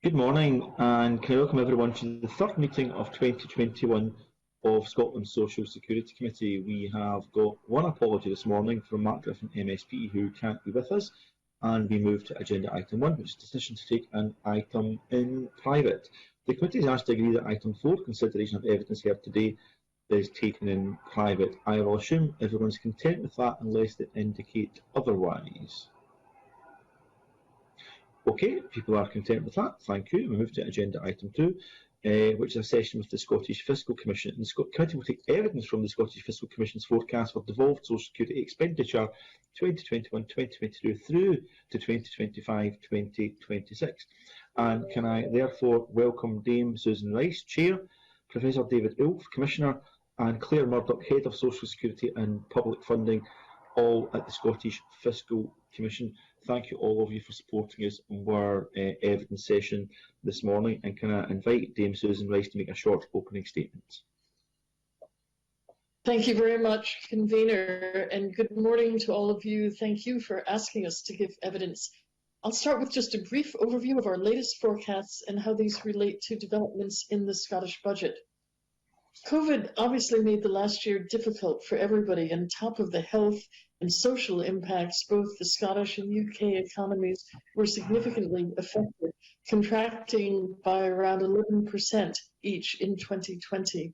Good morning, and can I welcome everyone to the third meeting of 2021 of Scotland's Social Security Committee. We have got one apology this morning from Mark Griffin MSP, who can't be with us, and we move to agenda item 1, which is decision to take an item in private. The committee is asked to agree that item 4, consideration of evidence heard today, is taken in private. I will assume everyone's content with that unless they indicate otherwise. Okay, people are content with that, thank you. We move to agenda item 2, which is a session with the Scottish Fiscal Commission. The committee will take evidence from the Scottish Fiscal Commission's forecast for devolved social security expenditure 2021-2022 through to 2025-2026. And can I therefore welcome Dame Susan Rice, Chair, Professor David Ulf, Commissioner, and Claire Murdoch, Head of Social Security and Public Funding, all at the Scottish Fiscal Commission. Thank you all of you for supporting us in our evidence session this morning, and can I invite Dame Susan Rice to make a short opening statement. Thank you very much, Convener, and good morning to all of you. Thank you for asking us to give evidence. I'll start with just a brief overview of our latest forecasts and how these relate to developments in the Scottish budget. COVID obviously made the last year difficult for everybody, and on top of the health and social impacts, both the Scottish and UK economies were significantly affected, contracting by around 11% each in 2020.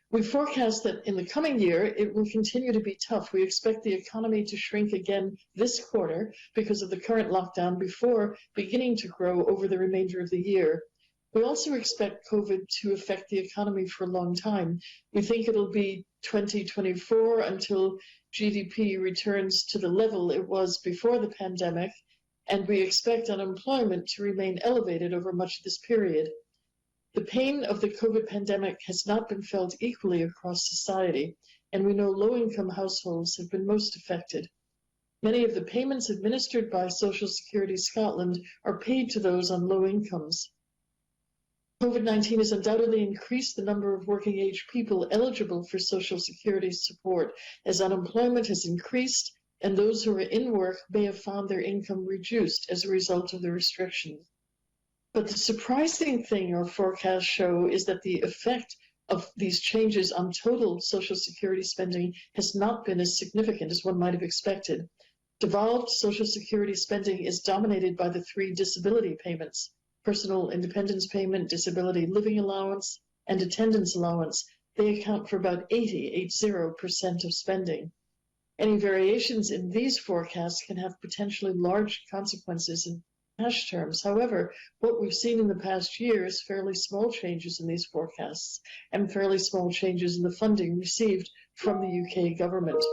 We forecast that in the coming year, it will continue to be tough. We expect the economy to shrink again this quarter because of the current lockdown before beginning to grow over the remainder of the year. We also expect COVID to affect the economy for a long time. We think it'll be 2024 until GDP returns to the level it was before the pandemic, and we expect unemployment to remain elevated over much of this period. The pain of the COVID pandemic has not been felt equally across society, and we know low-income households have been most affected. Many of the payments administered by Social Security Scotland are paid to those on low incomes. COVID-19 has undoubtedly increased the number of working-age people eligible for Social Security support, as unemployment has increased and those who are in work may have found their income reduced as a result of the restrictions. But the surprising thing our forecasts show is that the effect of these changes on total Social Security spending has not been as significant as one might have expected. Devolved Social Security spending is dominated by the three disability payments: Personal Independence Payment, Disability Living Allowance, and Attendance Allowance. They account for about 80% of spending. Any variations in these forecasts can have potentially large consequences in cash terms. However, what we've seen in the past year is fairly small changes in these forecasts and fairly small changes in the funding received from the UK government.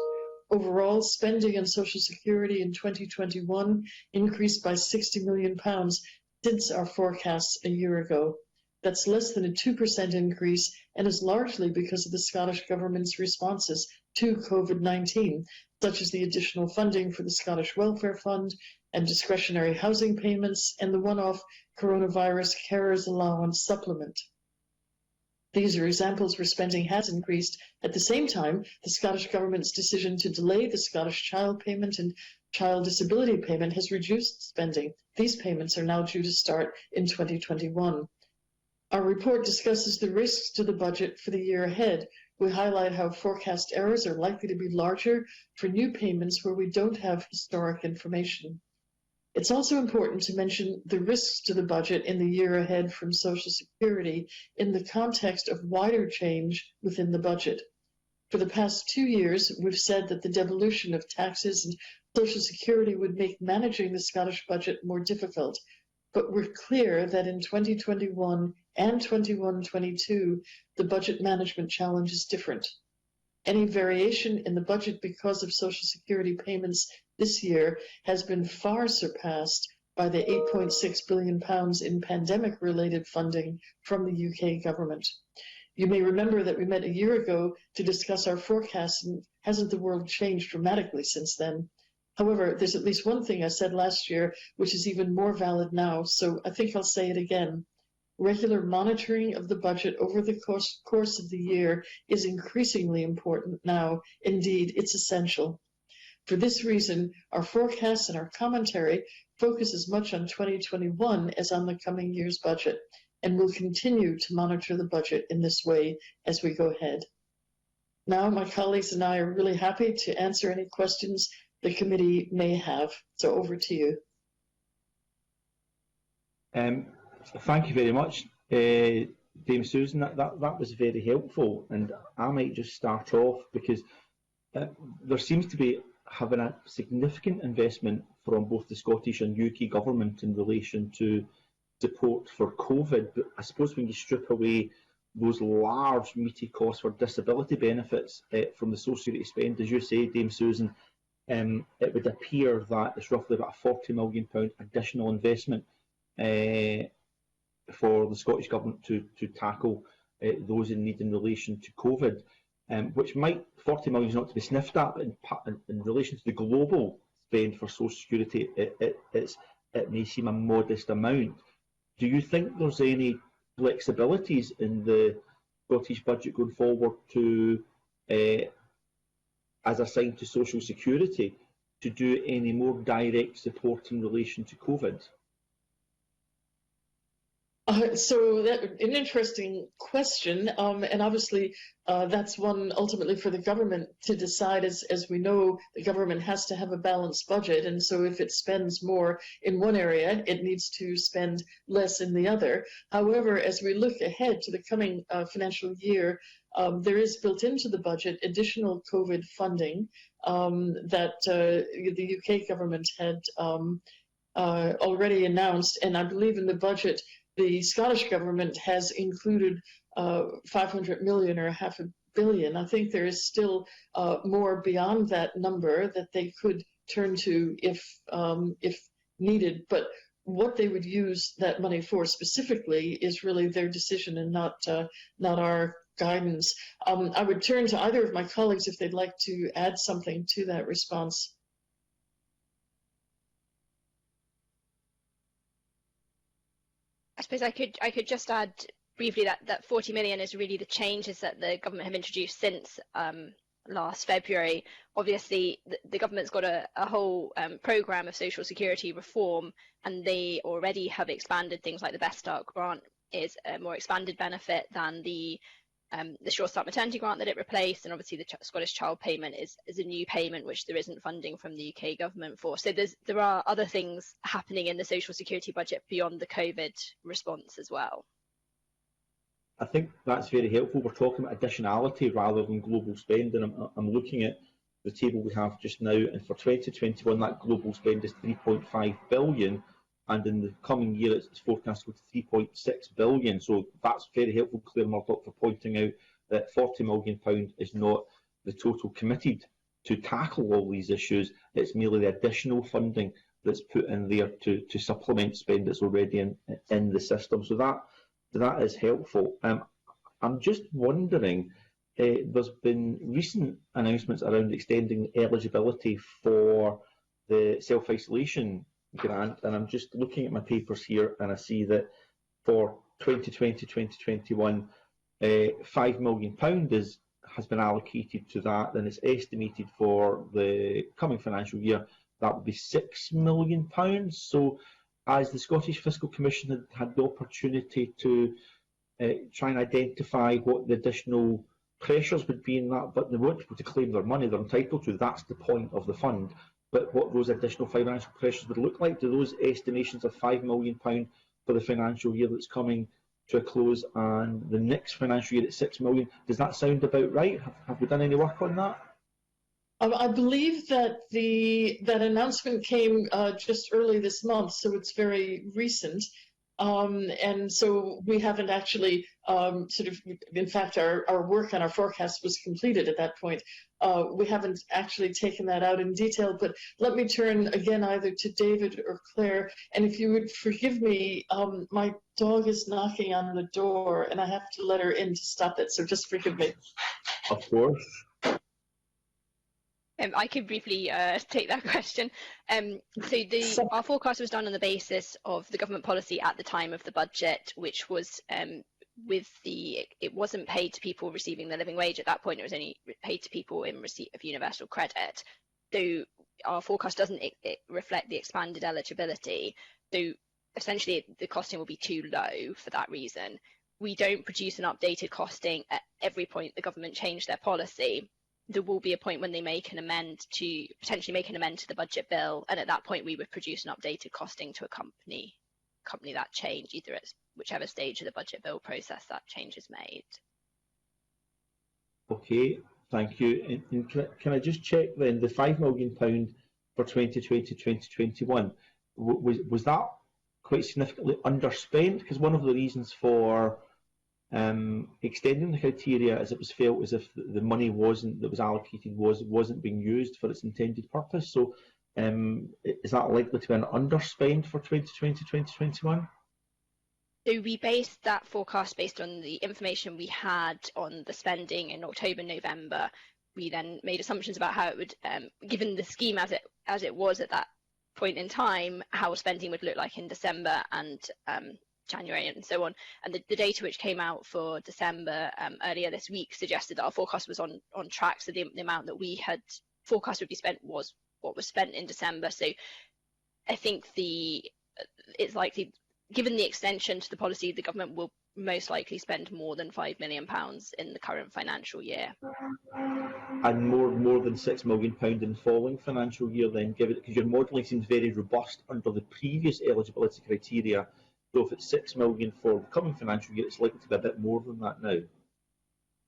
Overall, spending on Social Security in 2021 increased by £60 million since our forecasts a year ago. That's less than a 2% increase and is largely because of the Scottish Government's responses to COVID-19, such as the additional funding for the Scottish Welfare Fund and discretionary housing payments and the one-off coronavirus carers allowance supplement. These are examples where spending has increased. At the same time, the Scottish Government's decision to delay the Scottish Child Payment and Child Disability Payment has reduced spending. These payments are now due to start in 2021. Our report discusses the risks to the budget for the year ahead. We highlight how forecast errors are likely to be larger for new payments where we don't have historic information. It's also important to mention the risks to the budget in the year ahead from Social Security in the context of wider change within the budget. For the past 2 years, we've said that the devolution of taxes and Social Security would make managing the Scottish budget more difficult, but we're clear that in 2021 and 21-22, the budget management challenge is different. Any variation in the budget because of Social Security payments this year has been far surpassed by the £8.6 billion in pandemic-related funding from the UK government. You may remember that we met a year ago to discuss our forecasts, and hasn't the world changed dramatically since then? However, there's at least one thing I said last year which is even more valid now, so I think I'll say it again. Regular monitoring of the budget over the course of the year is increasingly important now. Indeed, it's essential. For this reason, our forecasts and our commentary focus as much on 2021 as on the coming year's budget, and will continue to monitor the budget in this way as we go ahead. Now, my colleagues and I are really happy to answer any questions the committee may have. So over to you. Thank you very much, Dame Susan. That was very helpful, and I might just start off because there seems to be having a significant investment from both the Scottish and UK government in relation to support for COVID. But I suppose when you strip away those large meaty costs for disability benefits from the social security spend, as you say, Dame Susan, it would appear that it's roughly about a £40 million additional investment for the Scottish Government to tackle those in need in relation to COVID, which might, 40 million is not to be sniffed at, but in relation to the global spend for social security, it may seem a modest amount. Do you think there's any flexibilities in the Scottish budget going forward to, as assigned to social security, to do any more direct support in relation to COVID? So that's an interesting question, and obviously that's one ultimately for the government to decide. As we know, the government has to have a balanced budget, and so if it spends more in one area, it needs to spend less in the other. However, as we look ahead to the coming financial year, there is built into the budget additional COVID funding that the UK government had already announced, and I believe in the budget the Scottish Government has included 500 million or £500 million. I think there is still more beyond that number that they could turn to if needed. But what they would use that money for specifically is really their decision and not our guidance. I would turn to either of my colleagues if they'd like to add something to that response. I suppose I could just add briefly that 40 million is really the changes that the government have introduced since last February. Obviously, the government's got a whole programme of social security reform, and they already have expanded things like the Best Start grant is a more expanded benefit than the Sure Start maternity grant that it replaced, and obviously the Scottish Child Payment is a new payment which there isn't funding from the UK government for. So there are other things happening in the social security budget beyond the COVID response as well. I think that's very helpful. We're talking about additionality rather than global spend, and I'm looking at the table we have just now, and for 2021 that global spend is 3.5 billion, and in the coming year it's forecast to go to 3.6 billion. So that's very helpful, Claire Murdoch, for pointing out that £40 million is not the total committed to tackle all these issues. It's merely the additional funding that's put in there to supplement spend that's already in the system. So that is helpful. I'm just wondering, there's been recent announcements around extending eligibility for the self-isolation grant, and I'm just looking at my papers here, and I see that for 2020-2021, £5 million has been allocated to that, and it's estimated for the coming financial year that would be £6 million. So, as the Scottish Fiscal Commission had the opportunity to try and identify what the additional pressures would be in that, but they won't be able to claim their money they're entitled to. That's the point of the fund. But what those additional financial pressures would look like, do those estimations of £5 million for the financial year that's coming to a close and the next financial year at £6 million, does that sound about right? Have we done any work on that? I believe that that announcement came just early this month, so it's very recent. And so we haven't actually in fact, our work on our forecast was completed at that point. We haven't actually taken that out in detail, but let me turn again either to David or Claire, and if you would forgive me, my dog is knocking on the door and I have to let her in to stop it, so just forgive me. Of course. I could briefly take that question. So our forecast was done on the basis of the government policy at the time of the budget, which was it wasn't paid to people receiving the living wage at that point. It was only paid to people in receipt of universal credit. So our forecast doesn't reflect the expanded eligibility. So essentially the costing will be too low for that reason. We don't produce an updated costing at every point the government changed their policy. There will be a point when they potentially make an amend to the budget bill, and at that point we would produce an updated costing to accompany that change, either at whichever stage of the budget bill process that change is made. Okay, thank you. And can I just check then, the £5 million for 2020-2021, was that quite significantly underspent? Because one of the reasons for extending the criteria is it was felt as if the money that was allocated wasn't being used for its intended purpose. So is that likely to be an underspend for 2020-2021? So we based that forecast based on the information we had on the spending in October, November. We then made assumptions about how it would, given the scheme as it was at that point in time, how spending would look like in December and January and so on. And the data which came out for December earlier this week suggested that our forecast was on track. So the amount that we had forecast would be spent was what was spent in December. So I think it's likely, given the extension to the policy, the government will most likely spend more than £5 million in the current financial year. And more than £6 million in the following financial year then, given because your modelling seems very robust under the previous eligibility criteria. So if it's £6 million for the coming financial year, it's likely to be a bit more than that now.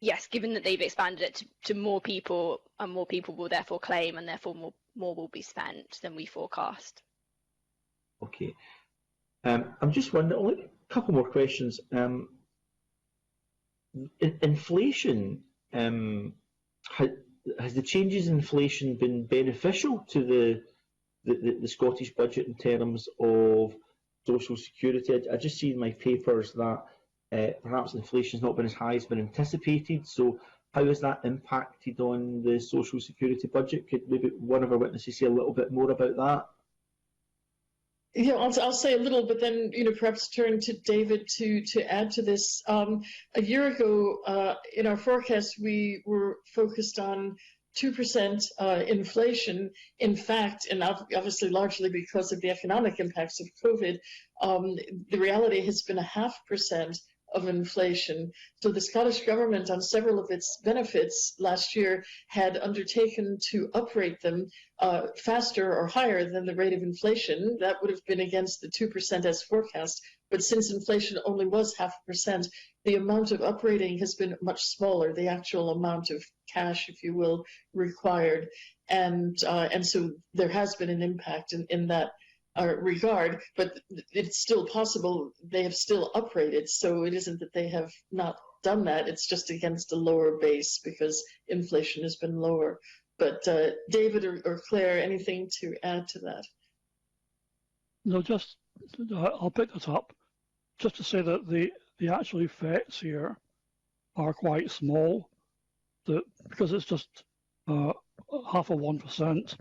Yes, given that they've expanded it to more people, and more people will therefore claim, and therefore more will be spent than we forecast. Okay. I'm just wondering, only a couple more questions. Inflation, has the changes in inflation been beneficial to the Scottish budget in terms of social security? I just see in my papers that perhaps inflation has not been as high as been anticipated. So how has that impacted on the social security budget? Could maybe one of our witnesses say a little bit more about that? Yeah, I'll say a little, but then perhaps turn to David to add to this. A year ago, in our forecast, we were focused on 2% inflation. In fact, and obviously largely because of the economic impacts of COVID, the reality has been 0.5% of inflation. So the Scottish Government, on several of its benefits last year, had undertaken to uprate them faster or higher than the rate of inflation. That would have been against the 2% as forecast. But since inflation only was 0.5%, the amount of uprating has been much smaller, the actual amount of cash, if you will, required. And so there has been an impact in that regard, but it's still possible they have still uprated. So it isn't that they have not done that, it's just against a lower base because inflation has been lower. But David or Claire, anything to add to that? No, just I'll pick that up. Just to say that the actual effects here are quite small, because it's just 0.5%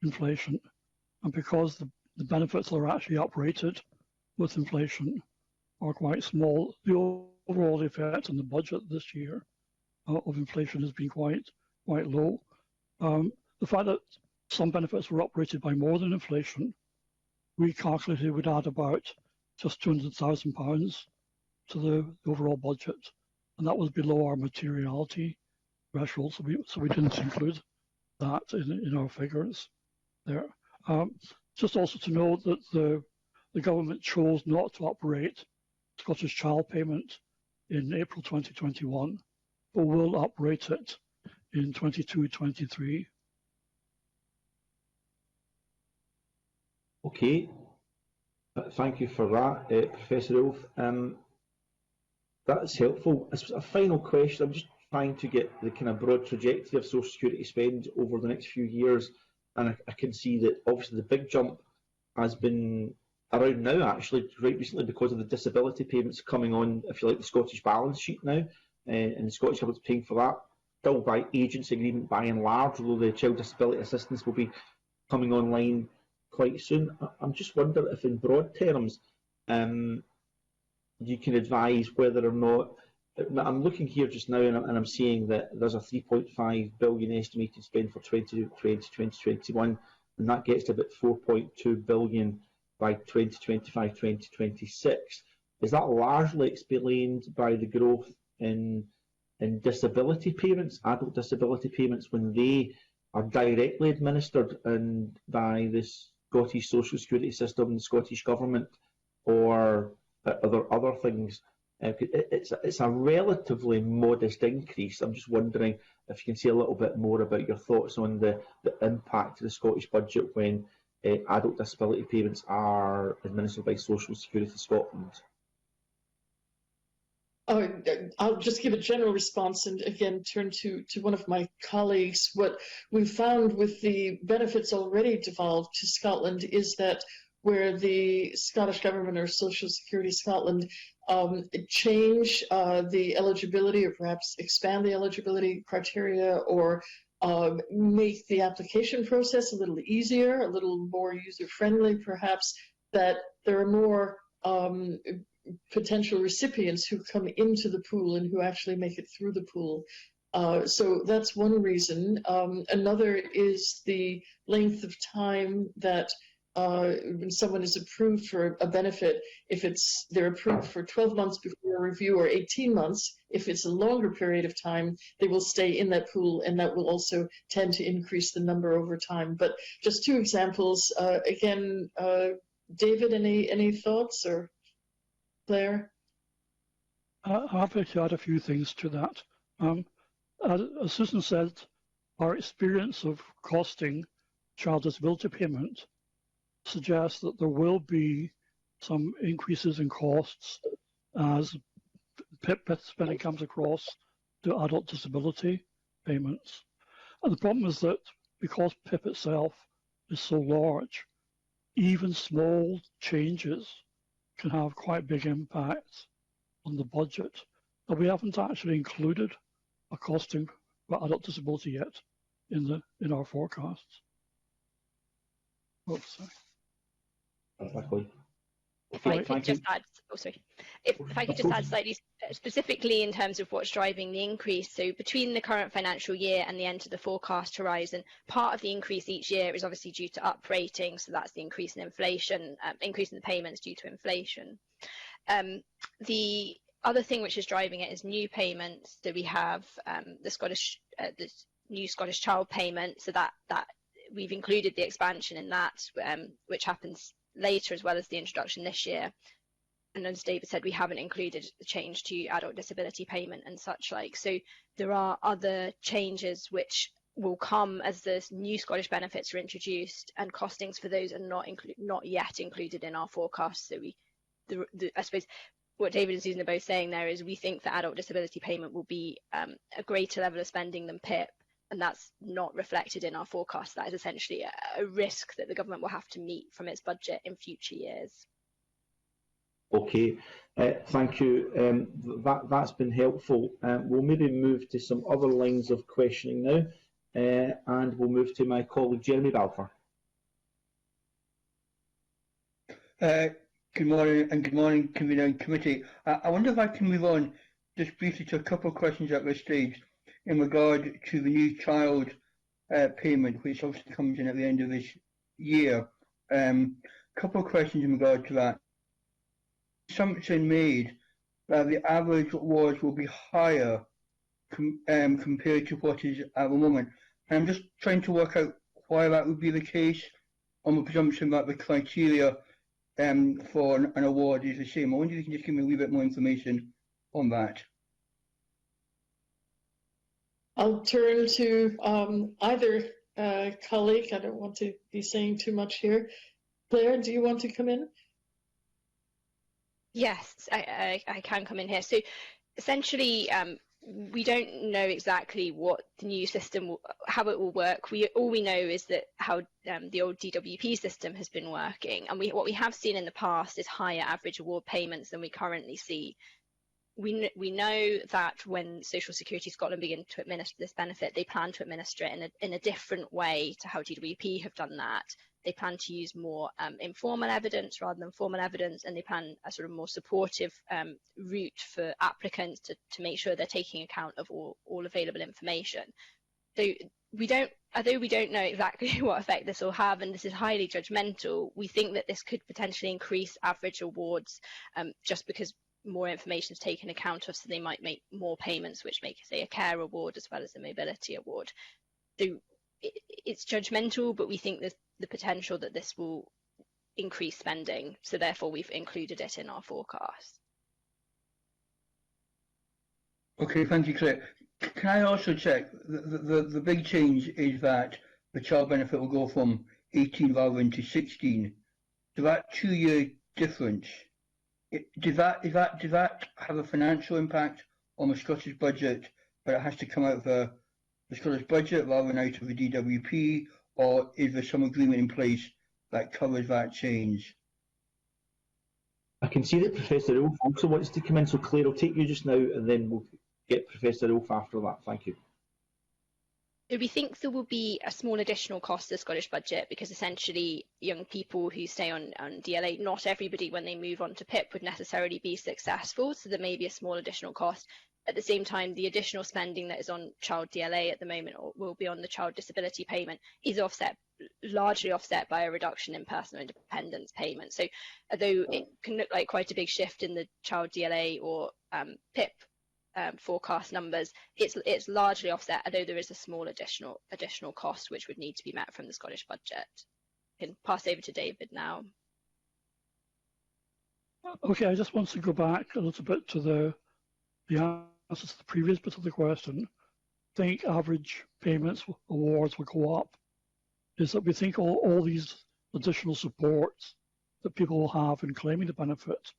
inflation, and because the benefits that are actually uprated with inflation are quite small, the overall effect on the budget this year of inflation has been quite low. The fact that some benefits were uprated by more than inflation, we calculated would add about just £200,000 to the overall budget, and that was below our materiality threshold, so we didn't include that in our figures there. Just also to note that the government chose not to uprate Scottish Child Payment in April 2021, but will uprate it in 22-23. Okay, thank you for that, Professor Ulf. That's helpful. As a final question, I'm just trying to get the kind of broad trajectory of social security spend over the next few years, and I can see that obviously the big jump has been around now, actually, right recently, because of the disability payments coming on, if you like, the Scottish balance sheet now, and the Scottish Government's paying for that, still by agency agreement by and large, although the child disability assistance will be coming online quite soon. I'm just wondering if in broad terms you can advise whether or not, I'm looking here just now and I'm seeing that there's a 3.5 billion estimated spend for 2020-2021, and that gets to about 4.2 billion by 2025-2026. Is that largely explained by the growth in disability payments, adult disability payments, when they are directly administered and by the Scottish social security system, the Scottish Government, or are there other things? It's a relatively modest increase. I'm just wondering if you can say a little bit more about your thoughts on the impact of the Scottish budget when adult disability payments are administered by Social Security Scotland. I'll just give a general response and again turn to one of my colleagues. What we've found with the benefits already devolved to Scotland is that where the Scottish Government or Social Security Scotland change the eligibility or perhaps expand the eligibility criteria or make the application process a little easier, a little more user-friendly perhaps, that there are more potential recipients who come into the pool and who actually make it through the pool. So that's one reason. Another is the length of time that when someone is approved for a benefit, if they're approved for 12 months before a review or 18 months, if it's a longer period of time, they will stay in that pool, and that will also tend to increase the number over time. But just two examples. Again, David, any thoughts, or Claire? I've actually add a few things to that. As Susan said, our experience of costing child disability payment suggests that there will be some increases in costs as PIP spending comes across to adult disability payments. And the problem is that because PIP itself is so large, even small changes can have quite big impacts on the budget. But we haven't actually included a costing for adult disability yet in our forecasts. Oops, sorry. Exactly. If I could just add, if I could just add slightly specifically in terms of what's driving the increase. So between the current financial year and the end of the forecast horizon, part of the increase each year is obviously due to uprating. So that's the increase in inflation, increase in the payments due to inflation. The other thing which is driving it is new payments. So we have the new Scottish Child Payment. So that we've included the expansion in that, which happens later, as well as the introduction this year. And as David said, we haven't included the change to adult disability payment and such like. So there are other changes which will come as the new Scottish benefits are introduced, and costings for those are not yet included in our forecast. So I suppose what David and Susan are both saying there is we think that adult disability payment will be a greater level of spending than PIP, and that's not reflected in our forecast. That is essentially a risk that the government will have to meet from its budget in future years. Okay, thank you. That's been helpful. We'll maybe move to some other lines of questioning now, and we'll move to my colleague Jeremy Balfour. Good morning, and good morning, Convener and Committee. I wonder if I can move on just briefly to a couple of questions at this stage in regard to the new child payment, which obviously comes in at the end of this year. Couple of questions in regard to that. Assumption made that the average awards will be higher compared to what is at the moment. And I'm just trying to work out why that would be the case on the presumption that the criteria for an award is the same. I wonder if you can just give me a wee bit more information on that. I'll turn to either colleague. I don't want to be saying too much here. Claire, do you want to come in? Yes, I can come in here. So essentially, we don't know exactly what the new system, how it will work. All we know is that how the old DWP system has been working, and what we have seen in the past is higher average award payments than we currently see. We know that when Social Security Scotland begin to administer this benefit, they plan to administer it in a different way to how DWP have done that. They plan to use more informal evidence rather than formal evidence, and they plan a sort of more supportive route for applicants to make sure they're taking account of all available information. So although we don't know exactly what effect this will have, and this is highly judgmental, we think that this could potentially increase average awards just because more information is taken account of, so they might make more payments, which make, say, a care award as well as a mobility award. So it's judgmental, but we think there's the potential that this will increase spending, so therefore we've included it in our forecast. Okay, thank you, Claire. Can I also check, the big change is that the child benefit will go from 18 rather than to 16. So that 2-year difference, does that have a financial impact on the Scottish budget, but it has to come out of the Scottish budget rather than out of the DWP, or is there some agreement in place that covers that change? I can see that Professor Ulf also wants to come in, so Claire, I'll take you just now and then we'll get Professor Ulf after that. Thank you. So we think there will be a small additional cost to the Scottish budget because essentially young people who stay on DLA, not everybody when they move on to PIP would necessarily be successful, so there may be a small additional cost. At the same time, the additional spending that is on child DLA at the moment, or will be on the child disability payment, is largely offset by a reduction in personal independence payment. So although it can look like quite a big shift in the child DLA or PIP forecast numbers, it's largely offset, although there is a small additional cost which would need to be met from the Scottish budget. I can pass over to David now. Okay, I just want to go back a little bit to the answer to the previous bit of the question. I think average payments awards will go up. Is that we think all these additional supports that people will have in claiming the benefit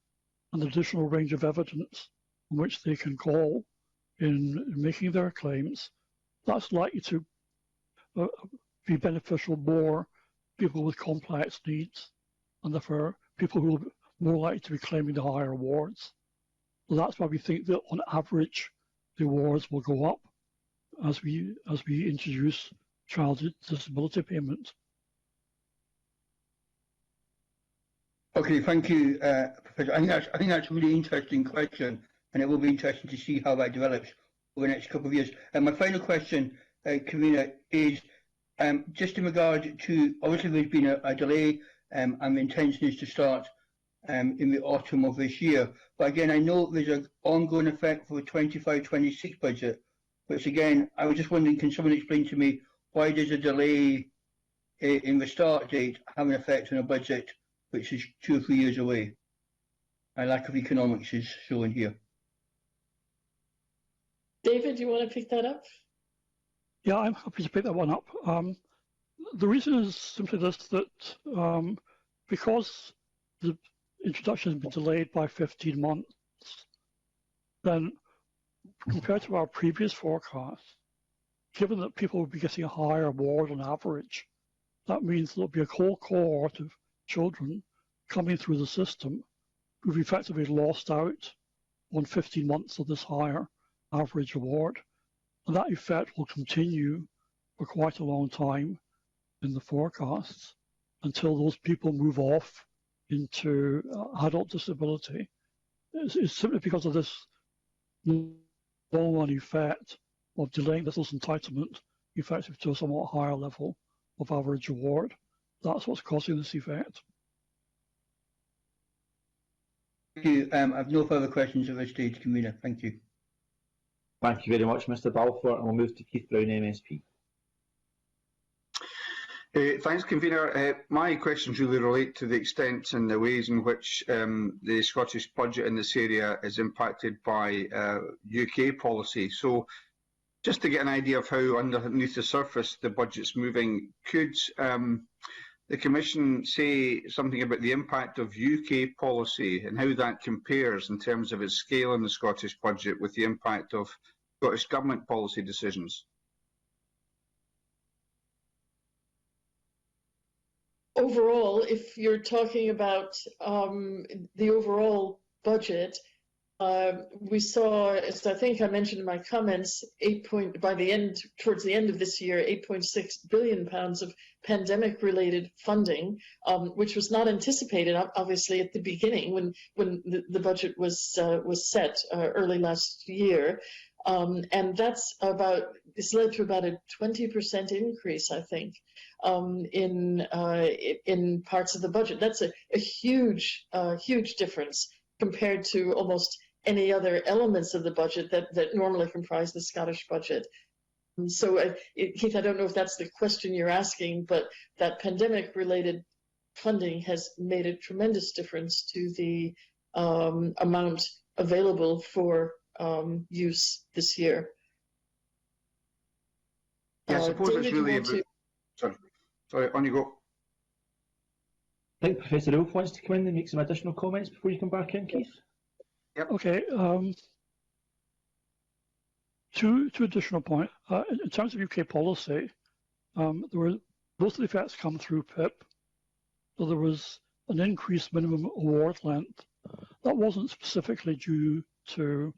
and the additional range of evidence on which they can call in making their claims, that's likely to be beneficial more people with complex needs, and therefore people who are more likely to be claiming the higher awards. So that's why we think that on average the awards will go up as we introduce child disability payment. Okay, thank you, Professor. I think that's a really interesting question, and it will be interesting to see how that develops over the next couple of years. And my final question, Karina, is just in regard to, obviously there's been a delay, and the intention is to start in the autumn of this year. But again, I know there's an ongoing effect for the 25-26 budget, which again, I was just wondering, can someone explain to me why does a delay in the start date have an effect on a budget which is 2 or 3 years away? A lack of economics is shown here. David, do you want to pick that up? Yeah, I'm happy to pick that one up. The reason is simply this, that because the introduction has been delayed by 15 months, then compared to our previous forecast, given that people will be getting a higher award on average, that means there'll be a whole cohort of children coming through the system who've effectively lost out on 15 months of this higher average award. And that effect will continue for quite a long time in the forecasts until those people move off into adult disability. It's simply because of this long-run effect of delaying this entitlement effective to a somewhat higher level of average award. That's what's causing this effect. Thank you. I have no further questions at this stage, Convener. Thank you. Thank you very much, Mr. Balfour, and we'll move to Keith Brown, MSP. Thanks, Convener. My questions really relate to the extent and the ways in which the Scottish budget in this area is impacted by UK policy. So, just to get an idea of how underneath the surface the budget's moving, could the Commission say something about the impact of UK policy and how that compares in terms of its scale in the Scottish budget with the impact of Scottish Government policy decisions? Overall, if you're talking about the overall budget, we saw, as I think I mentioned in my comments, towards the end of this year, £8.6 billion of pandemic-related funding, which was not anticipated, obviously, at the beginning when the budget was set early last year. And it's led to about a 20% increase, I think, in parts of the budget. That's a huge difference compared to almost any other elements of the budget that normally comprise the Scottish budget. So, Keith, I don't know if that's the question you're asking, but that pandemic-related funding has made a tremendous difference to the amount available for use this year. Yeah, I suppose David, it's really sorry, on you go. I think Professor Ilk wants to come in and make some additional comments before you come back in, Keith. Yep. Okay. Two additional points. In terms of UK policy, there were most of the effects come through PIP. So there was an increased minimum award length. That wasn't specifically due to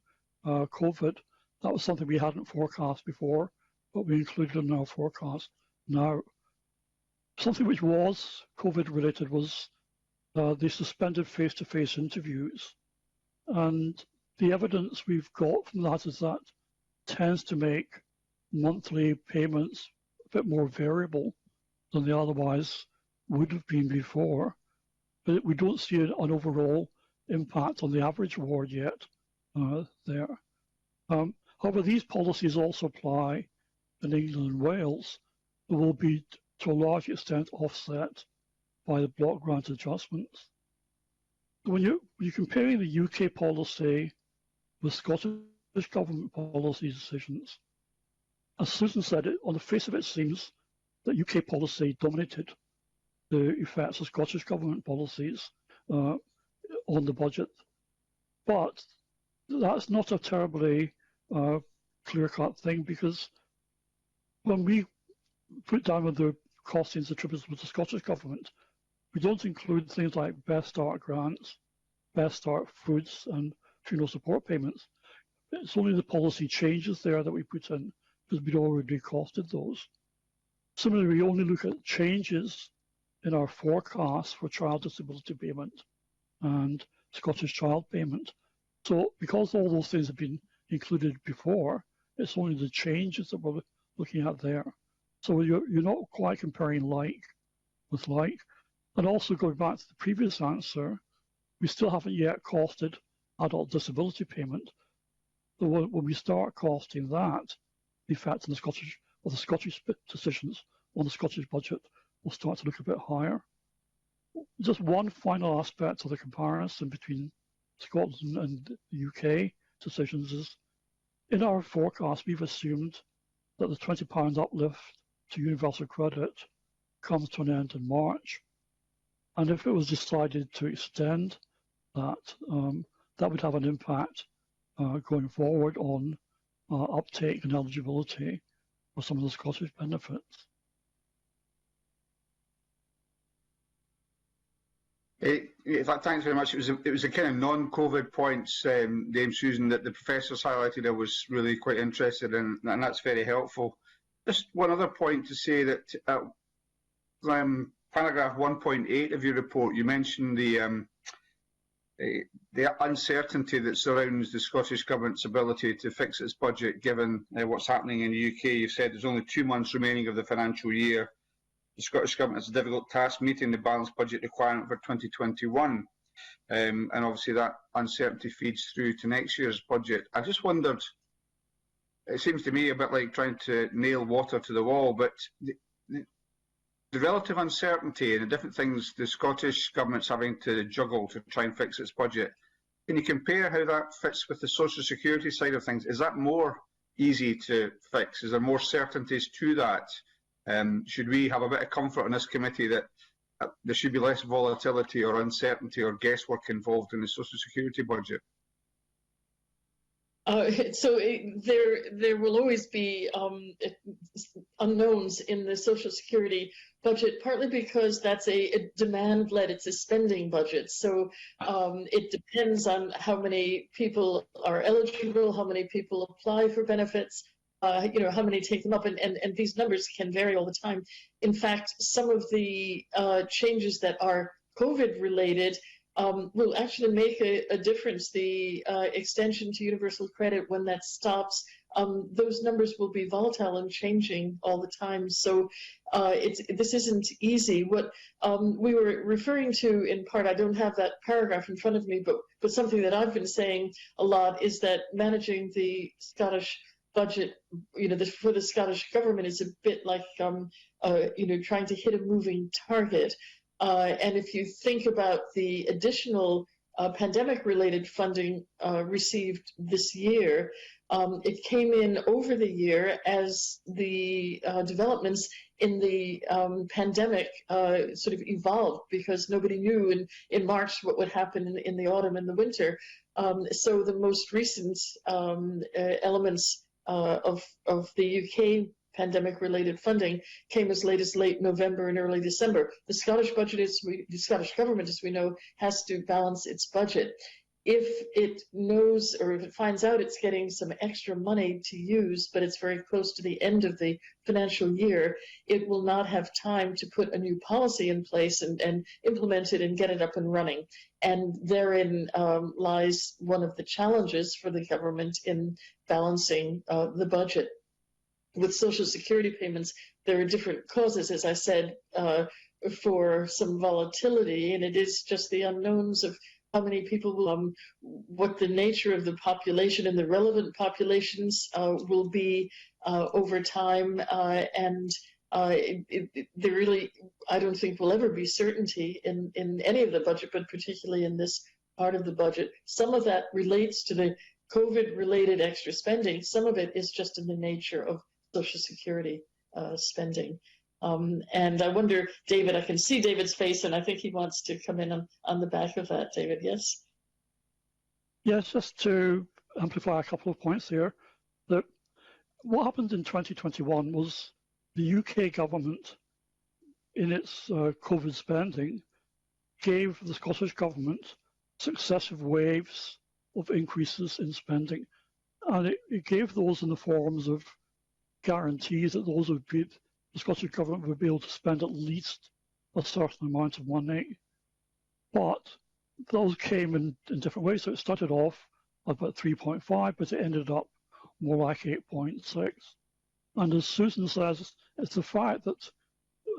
COVID. That was something we hadn't forecast before, but we included in our forecast now. Something which was COVID related was the suspended face-to-face interviews. And the evidence we've got from that is that tends to make monthly payments a bit more variable than they otherwise would have been before. But we don't see an overall impact on the average award yet there. However, these policies also apply in England and Wales. They will be to a large extent offset by the block grant adjustments. When you're comparing the UK policy with Scottish government policy decisions, as Susan said, on the face of it seems that UK policy dominated the effects of Scottish government policies on the budget. But that's not a terribly clear-cut thing, because when we put down with the costings attributable to the Scottish government, we don't include things like Best Start grants, Best Start foods, and funeral support payments. It's only the policy changes there that we put in, because we'd already costed those. Similarly, we only look at changes in our forecast for child disability payment and Scottish child payment. So because all those things have been included before, it's only the changes that we're looking at there. So you're not quite comparing like with like. And also going back to the previous answer, we still haven't yet costed adult disability payment. So when we start costing that, the effect on the Scottish decisions on the Scottish budget will start to look a bit higher. Just one final aspect of the comparison between Scotland and the UK decisions is, in our forecast, we've assumed that the £20 uplift to universal credit comes to an end in March. And if it was decided to extend that, that would have an impact going forward on uptake and eligibility for some of the Scottish benefits. Thanks very much. It was a kind of non-COVID points, Dame Susan, that the professors highlighted. I was really quite interested in, and that's very helpful. Just one other point to say that paragraph 1.8 of your report, you mentioned the uncertainty that surrounds the Scottish Government's ability to fix its budget, given what's happening in the UK. You said there's only 2 months remaining of the financial year. The Scottish Government has a difficult task meeting the balanced budget requirement for 2021. And obviously that uncertainty feeds through to next year's budget. I just wondered, it seems to me a bit like trying to nail water to the wall, but the relative uncertainty and the different things the Scottish Government's having to juggle to try and fix its budget, can you compare how that fits with the social security side of things? Is that more easy to fix? Is there more certainties to that? Should we have a bit of comfort in this committee that there should be less volatility or uncertainty or guesswork involved in the social security budget? So there will always be unknowns in the social security budget, partly because that's a demand-led, it's a spending budget. So it depends on how many people are eligible, how many people apply for benefits, how many take them up, and these numbers can vary all the time. In fact, some of the changes that are COVID-related will actually make a difference. The extension to universal credit, when that stops, those numbers will be volatile and changing all the time. So this isn't easy. What we were referring to in part, I don't have that paragraph in front of me, but something that I've been saying a lot is that managing the Scottish budget, for the Scottish government is a bit like, trying to hit a moving target. And if you think about the additional pandemic-related funding received this year, it came in over the year as the developments in the pandemic sort of evolved, because nobody knew in March what would happen in the autumn and the winter. So the most recent elements of the UK pandemic-related funding came as late as late November and early December. The Scottish the Scottish government, as we know, has to balance its budget. If it knows, or if it finds out it's getting some extra money to use, but it's very close to the end of the financial year, it will not have time to put a new policy in place and implement it and get it up and running. And therein lies one of the challenges for the government in balancing the budget. With Social Security payments, there are different causes, as I said, for some volatility, and it is just the unknowns of how many people will, what the nature of the population and the relevant populations will be over time, and there really, I don't think, will ever be certainty in any of the budget, but particularly in this part of the budget. Some of that relates to the COVID-related extra spending. Some of it is just in the nature of Social Security spending. And I wonder, David, I can see David's face, and I think he wants to come in on the back of that. David, yes? Yes, just to amplify a couple of points here, that what happened in 2021 was the UK government, in its COVID spending, gave the Scottish government successive waves of increases in spending. And it gave those in the forms of guarantees that those would be, the Scottish government would be able to spend at least a certain amount of money. But those came in different ways. So it started off about 3.5, but it ended up more like 8.6. And as Susan says, it's the fact that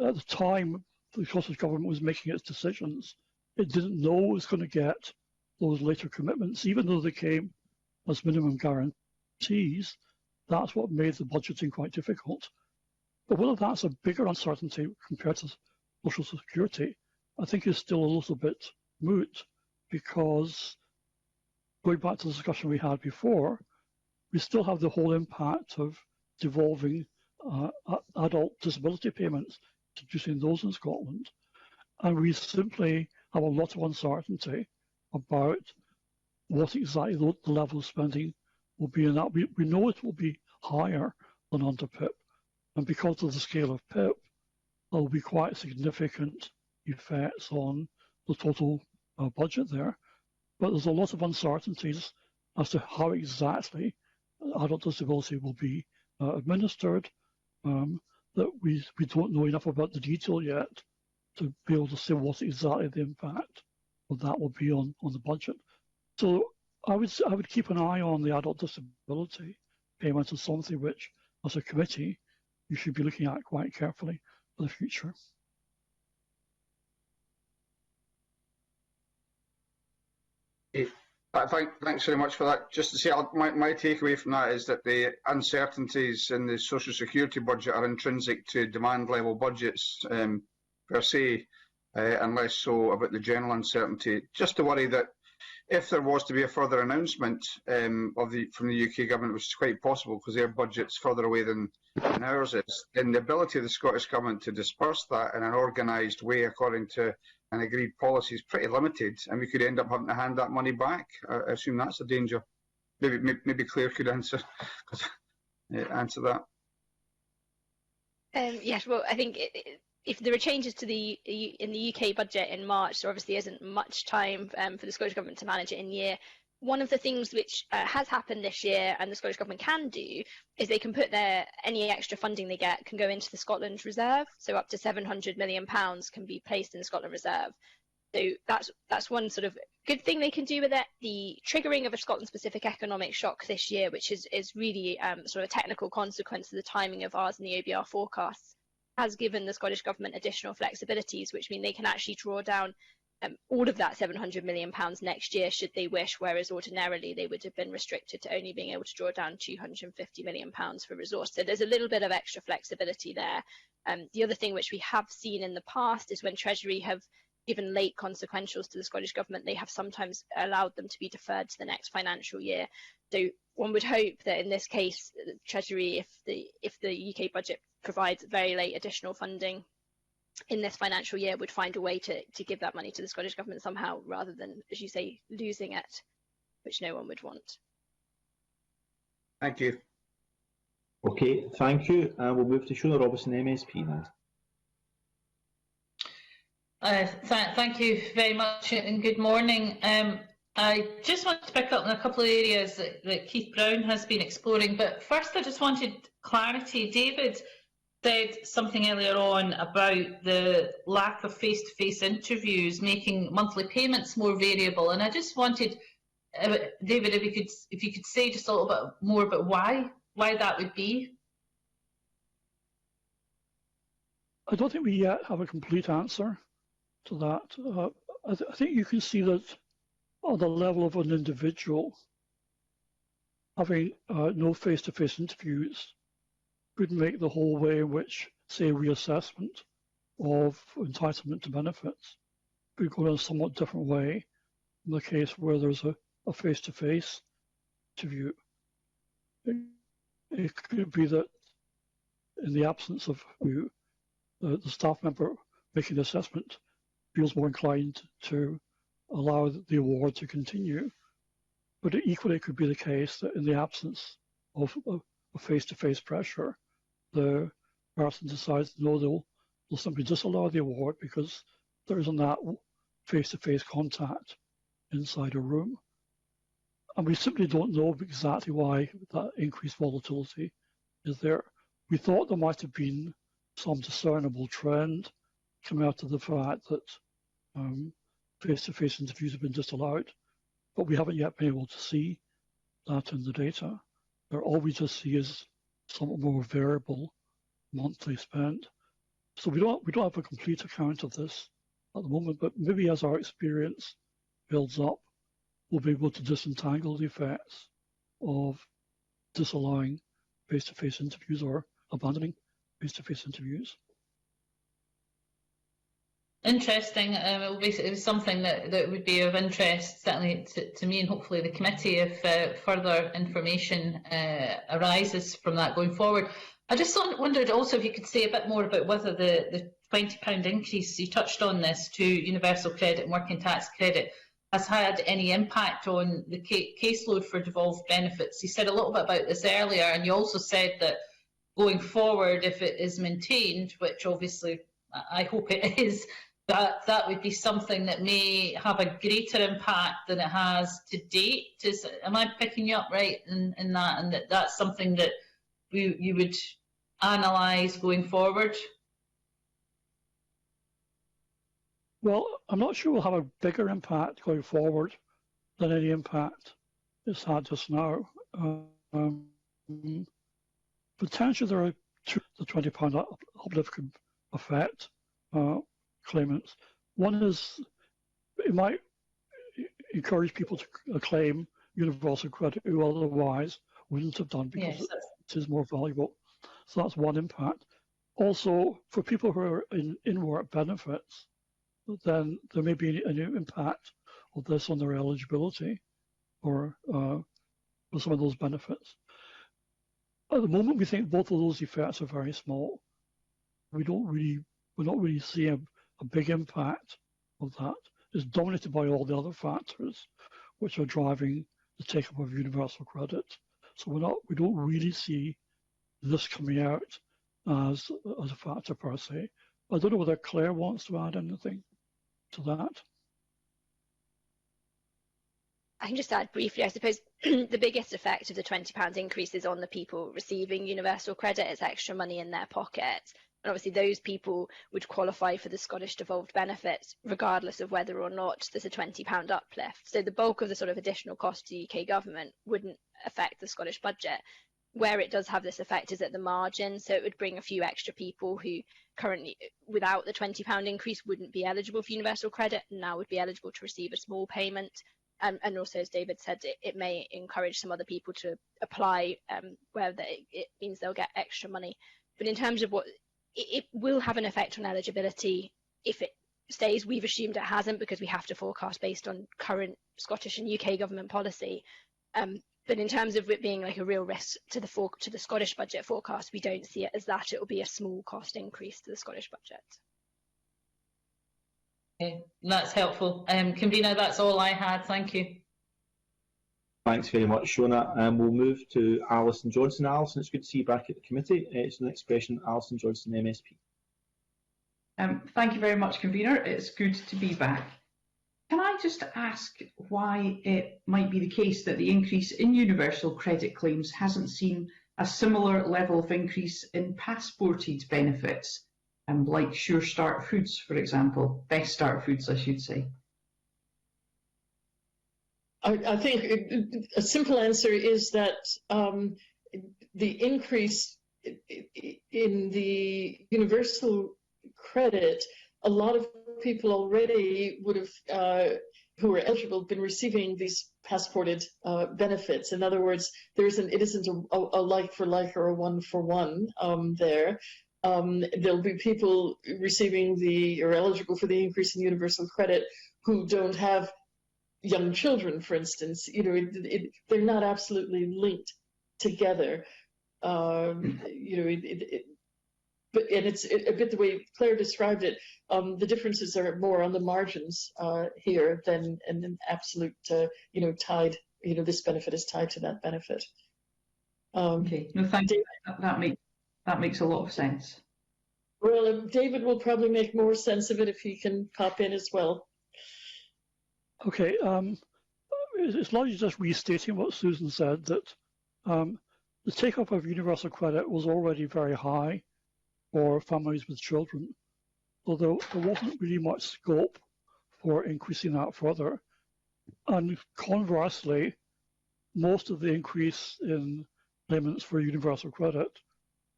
at the time the Scottish government was making its decisions, it didn't know it was going to get those later commitments, even though they came as minimum guarantees. That's what made the budgeting quite difficult. But whether that's a bigger uncertainty compared to Social Security, I think is still a little bit moot, because going back to the discussion we had before, we still have the whole impact of devolving adult disability payments, introducing those in Scotland. And we simply have a lot of uncertainty about what exactly the level of spending will be in that. We know it will be higher than under PIP, and because of the scale of PIP, there will be quite significant effects on the total budget there. But there's a lot of uncertainties as to how exactly adult disability will be administered, that we don't know enough about the detail yet to be able to say what exactly the impact of that will be on the budget. So I would keep an eye on the adult disability payment as something which, as a committee, you should be looking at quite carefully for the future. Thanks very much for that. Just to say, my takeaway from that is that the uncertainties in the Social Security budget are intrinsic to demand level budgets per se, and less so about the general uncertainty. Just to worry that if there was to be a further announcement from the UK government, which is quite possible because their budget's further away than ours is, then the ability of the Scottish government to disperse that in an organised way according to an agreed policy is pretty limited, and we could end up having to hand that money back. I assume that's a danger. Maybe Claire could answer that. Yes, well, I think if there are changes to in the UK budget in March, there obviously isn't much time for the Scottish Government to manage it in year. One of the things which has happened this year and the Scottish Government can do is they can put any extra funding they get can go into the Scotland Reserve. So up to £700 million can be placed in the Scotland Reserve. So that's one sort of good thing they can do with it. The triggering of a Scotland-specific economic shock this year, which is really sort of a technical consequence of the timing of ours and the OBR forecasts, has given the Scottish Government additional flexibilities, which mean they can actually draw down all of that £700 million next year should they wish, whereas ordinarily they would have been restricted to only being able to draw down £250 million for resource. So there's a little bit of extra flexibility there. The other thing which we have seen in the past is when Treasury have given late consequentials to the Scottish Government, they have sometimes allowed them to be deferred to the next financial year. So one would hope that in this case, Treasury, if the UK budget provides very late additional funding in this financial year, would find a way to give that money to the Scottish Government somehow, rather than, as you say, losing it, which no one would want. Thank you. Okay, thank you. We'll move to Shona Robertson, MSP now. Thank you very much and good morning. I just wanted to pick up on a couple of areas that Keith Brown has been exploring, but first I just wanted clarity. David said something earlier on about the lack of face-to-face interviews making monthly payments more variable, and I just wanted, David, if you could say just a little bit more about why that would be. I don't think we yet have a complete answer to that. I think you can see that on the level of an individual, having no face-to-face interviews could make the whole way in which, say, reassessment of entitlement to benefits could go in a somewhat different way in the case where there's a face-to-face interview. It could be that in the absence of you, the staff member making the assessment feels more inclined to allow the award to continue. But equally, it could be the case that in the absence of face-to-face pressure, the person decides no, they'll simply disallow the award because there isn't that face-to-face contact inside a room. And we simply don't know exactly why that increased volatility is there. We thought there might have been some discernible trend coming out of the fact that face-to-face interviews have been disallowed, but we haven't yet been able to see that in the data. All we just see is somewhat more variable monthly spend. So we don't have a complete account of this at the moment, but maybe as our experience builds up, we'll be able to disentangle the effects of disallowing face-to-face interviews or abandoning face-to-face interviews. Interesting. It was something that would be of interest, certainly to me and hopefully the committee, if further information arises from that going forward. I just wondered also if you could say a bit more about whether the £20 increase, you touched on this, to universal credit and working tax credit has had any impact on the caseload for devolved benefits. You said a little bit about this earlier, and you also said that going forward, if it is maintained, which obviously I hope it is, that would be something that may have a greater impact than it has to date. Am I picking you up right in that, and that's something that you would analyse going forward? Well, I'm not sure we'll have a bigger impact going forward than any impact it's had just now. Potentially there are the £20 uplift could affect claimants. One is it might encourage people to claim universal credit who otherwise wouldn't have done because it is more valuable. So that's one impact. Also, for people who are in work benefits, then there may be a new impact of this on their eligibility for some of those benefits. At the moment, we think both of those effects are very small. We're not really seeing a big impact of that. It's dominated by all the other factors which are driving the take-up of universal credit. So we don't really see this coming out as a factor per se. I don't know whether Claire wants to add anything to that. I can just add briefly, I suppose the biggest effect of the £20 increase is on the people receiving universal credit. It's extra money in their pocket. And obviously those people would qualify for the Scottish devolved benefits regardless of whether or not there's a £20 uplift. So the bulk of the sort of additional cost to the UK government wouldn't affect the Scottish budget. Where it does have this effect is at the margin, so it would bring a few extra people who currently, without the £20 increase, wouldn't be eligible for universal credit, and now would be eligible to receive a small payment. And also, as David said, it may encourage some other people to apply where it means they'll get extra money. But in terms of what it will have an effect on eligibility if it stays. We've assumed it hasn't because we have to forecast based on current Scottish and UK government policy. But in terms of it being like a real risk to the Scottish budget forecast, we don't see it as that. It will be a small cost increase to the Scottish budget. Okay, that's helpful. Convener, that's all I had. Thank you. Thanks very much, Shona. We'll move to Alison Johnson. Alison, it's good to see you back at the committee. It's the next question, Alison Johnson, MSP. Thank you very much, Convener. It's good to be back. Can I just ask why it might be the case that the increase in universal credit claims hasn't seen a similar level of increase in passported benefits, like Sure Start Foods, for example, Best Start Foods, I should say? I think a simple answer is that the increase in the universal credit, a lot of people already would have, who are eligible, been receiving these passported benefits. In other words, it isn't a like for like or a one for one there. There'll be people receiving or eligible for the increase in universal credit who don't have young children, for instance. They're not absolutely linked together. But it's a bit the way Claire described it. The differences are more on the margins here than an absolute, tied. This benefit is tied to that benefit. Okay, no, thank you. That makes a lot of sense. Well, David will probably make more sense of it if he can pop in as well. Okay, it's largely just restating what Susan said, that the take-up of universal credit was already very high for families with children, although there wasn't really much scope for increasing that further. And conversely, most of the increase in claimants for universal credit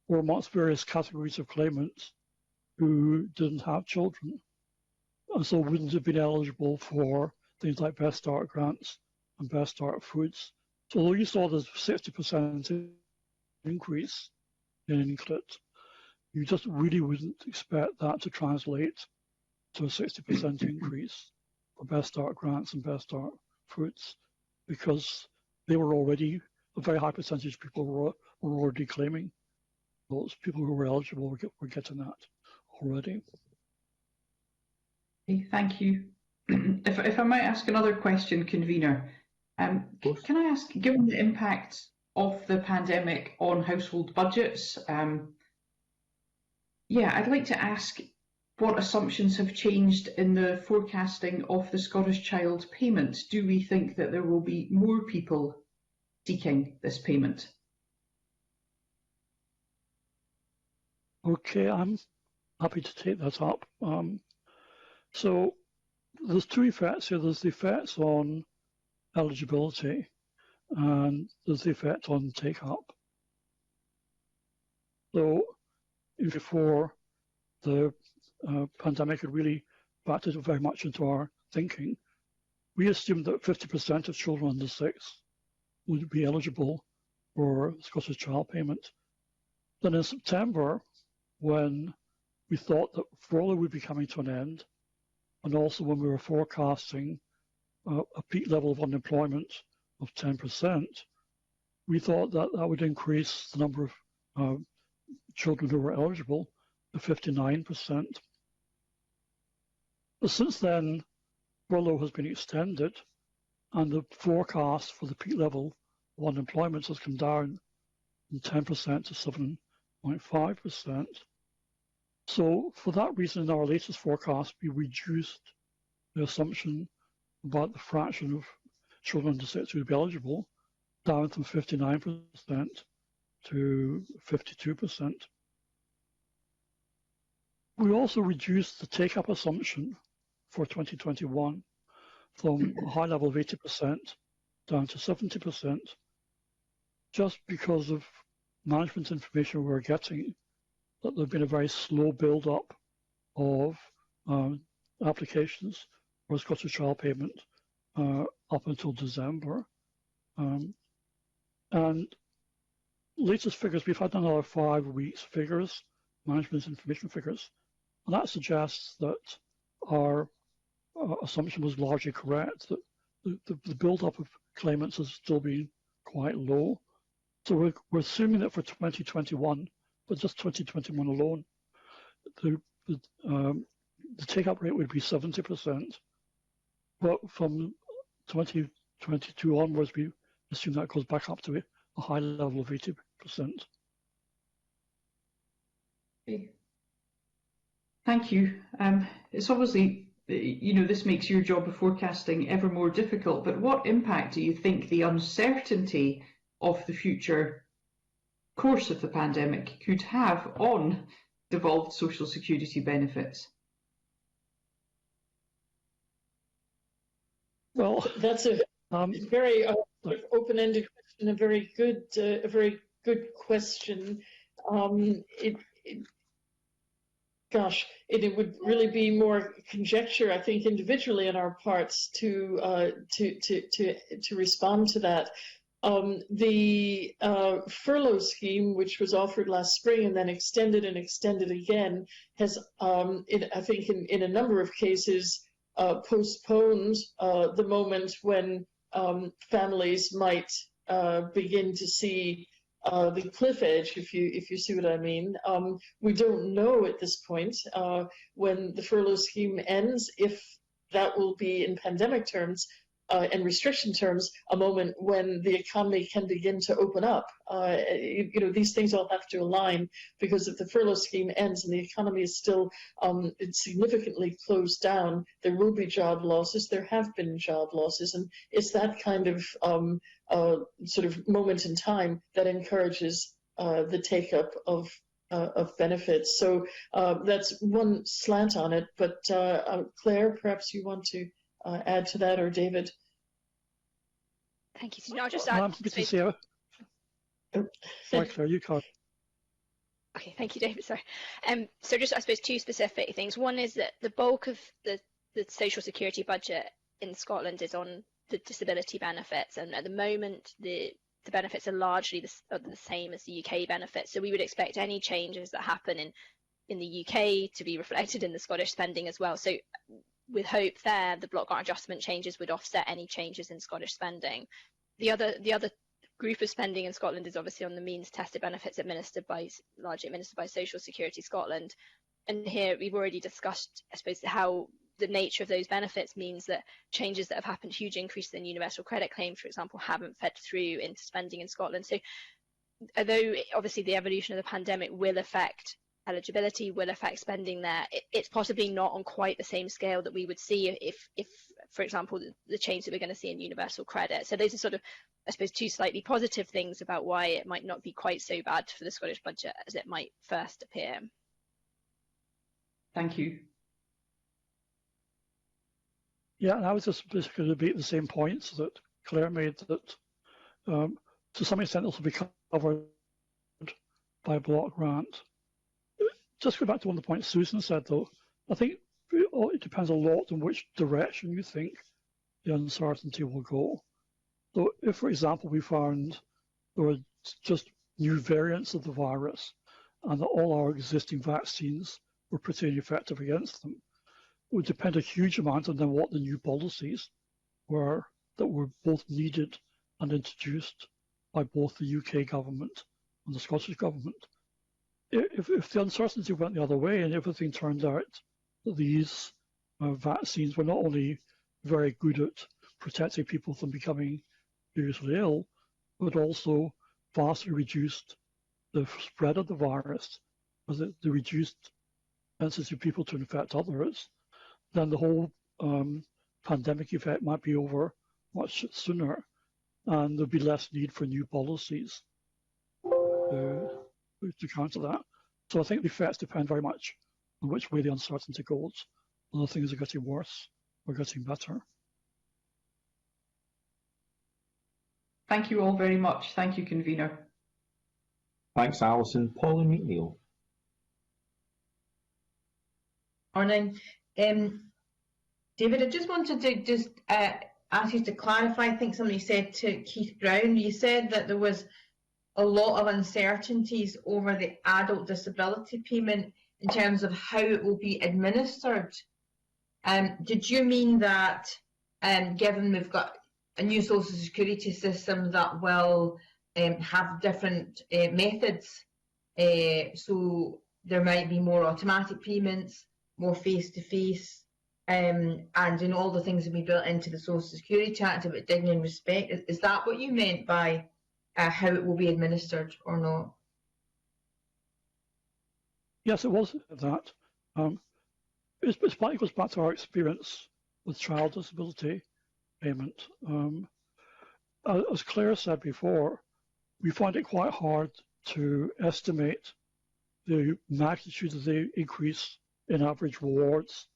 were amongst various categories of claimants who didn't have children, and so wouldn't have been eligible for things like Best Start grants and Best Start Foods. So although you saw the 60% increase in INCLIT, you just really wouldn't expect that to translate to a 60% increase for Best Start grants and Best Start Foods, because they were already, a very high percentage of people were already claiming. Those people who were eligible were getting that already. Okay, thank you. If I might ask another question, Convener, can I ask, given the impact of the pandemic on household budgets, I'd like to ask what assumptions have changed in the forecasting of the Scottish Child payment. Do we think that there will be more people seeking this payment? Okay, I'm happy to take that up. So there's two effects here. There's the effects on eligibility and there's the effect on take-up. So before the pandemic had really factored very much into our thinking, we assumed that 50% of children under 6 would be eligible for Scottish Child payment. Then in September, when we thought that furlough would be coming to an end, and also when we were forecasting a peak level of unemployment of 10%, we thought that that would increase the number of children who were eligible to 59%. But since then, furlough has been extended, and the forecast for the peak level of unemployment has come down from 10% to 7.5%. So for that reason, in our latest forecast, we reduced the assumption about the fraction of children under 6 who would be eligible down from 59% to 52%. We also reduced the take-up assumption for 2021 from a high level of 80% down to 70%, just because of management information we were getting, that there'd been a very slow build-up of applications for Scottish Child Payment up until December. And latest figures, we've had another 5 weeks figures, management information figures, and that suggests that our assumption was largely correct, that the build-up of claimants has still been quite low. So we're assuming that for 2021, but just 2021 alone, the take-up rate would be 70%. But from 2022 onwards, we assume that goes back up to a high level of 80%. Okay. Thank you. It's obviously, this makes your job of forecasting ever more difficult, but what impact do you think the uncertainty of the future course of the pandemic could have on devolved social security benefits? Well, that's a very open-ended question, a very good question. It would really be more conjecture, I think, individually on our parts to respond to that. The furlough scheme, which was offered last spring and then extended and extended again, has, I think, in a number of cases, postponed the moment when families might begin to see the cliff edge, if you see what I mean. We don't know at this point when the furlough scheme ends, if that will be, in pandemic terms and restriction terms, a moment when the economy can begin to open up. These things all have to align, because if the furlough scheme ends and the economy is still significantly closed down, there will be job losses. There have been job losses, and it's that kind of sort of moment in time that encourages the take-up of benefits. So that's one slant on it. But Claire, perhaps you want to add to that, or David? Thank you. No, I'll just add. Sorry, Claire, you can't. Okay, thank you, David. Sorry. So just, I suppose, two specific things. One is that the bulk of the social security budget in Scotland is on the disability benefits, and at the moment the benefits are largely the same as the UK benefits. So we would expect any changes that happen in the UK to be reflected in the Scottish spending as well. So with hope there, the block grant adjustment changes would offset any changes in Scottish spending. The other group of spending in Scotland is obviously on the means tested benefits largely administered by Social Security Scotland. And here we've already discussed, I suppose, how the nature of those benefits means that changes that have happened, huge increases in universal credit claims, for example, haven't fed through into spending in Scotland. So although obviously the evolution of the pandemic will affect eligibility, will affect spending there, it's possibly not on quite the same scale that we would see if for example, the change that we're going to see in universal credit. So those are sort of, I suppose, two slightly positive things about why it might not be quite so bad for the Scottish budget as it might first appear. Thank you. Yeah, and I was just basically going to repeat the same points that Claire made, that to some extent this will be covered by block grant. Just go back to one of the points Susan said, though. I think it depends a lot on which direction you think the uncertainty will go. So if, for example, we found there were just new variants of the virus and that all our existing vaccines were pretty ineffective against them, it would depend a huge amount on then what the new policies were that were both needed and introduced by both the UK government and the Scottish government. If the uncertainty went the other way and everything turned out that these vaccines were not only very good at protecting people from becoming seriously ill, but also vastly reduced the spread of the virus, because they reduced chances of people to infect others, then the whole pandemic effect might be over much sooner, and there'd be less need for new policies to counter that. So I think the effects depend very much and which way the uncertainty goes, whether things are getting worse or getting better. Thank you all very much. Thank you, Convener. Thanks, Alison. Pauline McNeill. Morning. David, I just wanted to ask you to clarify. I think somebody said to Keith Brown, you said that there was a lot of uncertainties over the adult disability payment in terms of how it will be administered. Did you mean that, given we've got a new social security system that will have different methods, so there might be more automatic payments, more face-to-face, and all the things that we built into the Social Security Act about dignity and respect? Is that what you meant by how it will be administered or not? Yes, it was that. It goes back to our experience with child disability payment. As Claire said before, we find it quite hard to estimate the magnitude of the increase in average rewards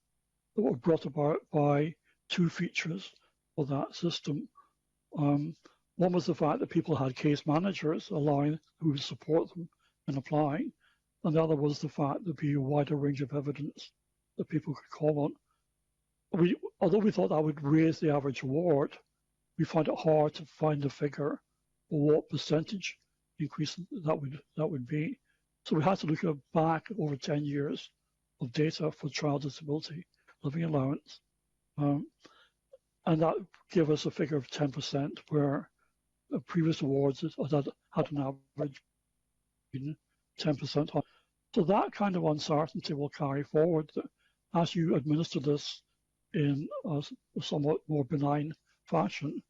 that were brought about by two features of that system. One was the fact that people had case managers who would support them in applying, and the other was the fact there'd be a wider range of evidence that people could call on. Although we thought that would raise the average reward, we found it hard to find a figure for what percentage increase that would be. So we had to look back over 10 years of data for child disability living allowance, and that gave us a figure of 10%, where previous awards had an average 10% high. So that kind of uncertainty will carry forward. That as you administer this in a somewhat more benign fashion,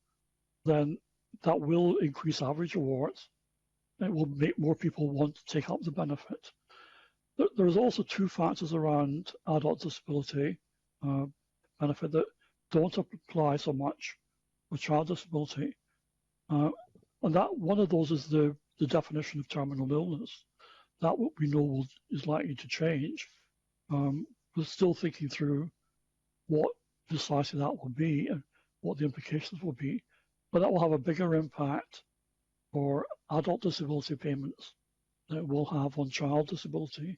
then that will increase average awards. It will make more people want to take up the benefit. There's also two factors around adult disability benefit that don't apply so much with child disability. And that one of those is the definition of terminal illness. That what we know is likely to change. We're still thinking through what precisely that will be and what the implications will be. But that will have a bigger impact for adult disability payments than it will have on child disability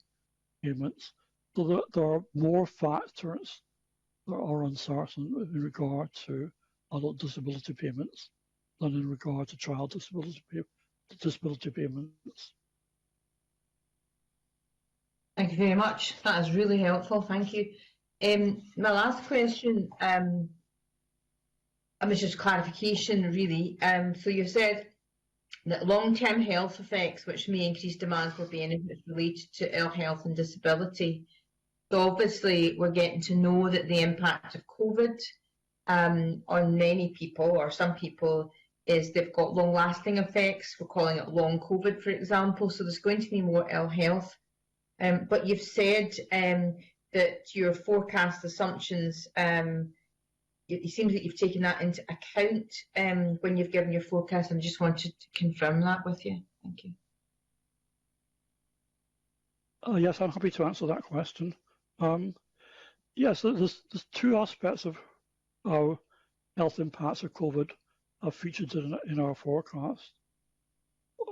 payments. So there are more factors that are uncertain in regard to adult disability payments than in regard to child disability payments. Thank you very much. That is really helpful. Thank you. My last question, was just clarification, really. So you said that long-term health effects, which may increase demand for benefits related to ill health and disability. So obviously, we're getting to know that the impact of COVID on many people, or some people, is they've got long-lasting effects. We're calling it long COVID, for example. So there's going to be more ill health. But you've said that your forecast assumptions, it seems that you've taken that into account when you've given your forecast. I just wanted to confirm that with you. Thank you. Yes, I'm happy to answer that question. Yes, there's two aspects of how health impacts of COVID are featured in our forecast.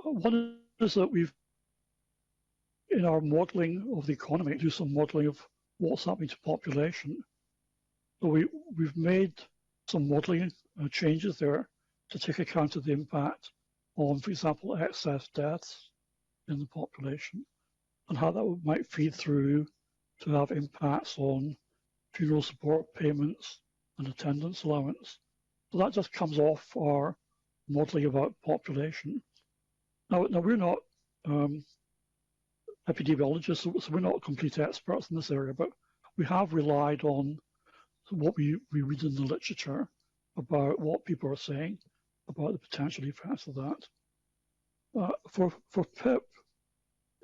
One is that we've, in our modelling of the economy, do some modelling of what's happening to population. So we've made some modelling changes there to take account of the impact on, for example, excess deaths in the population and how that might feed through to have impacts on funeral support payments and attendance allowance. So that just comes off our modelling about population. Now we're not epidemiologists, so we're not complete experts in this area, but we have relied on what we read in the literature about what people are saying about the potential effects of that. For PIP,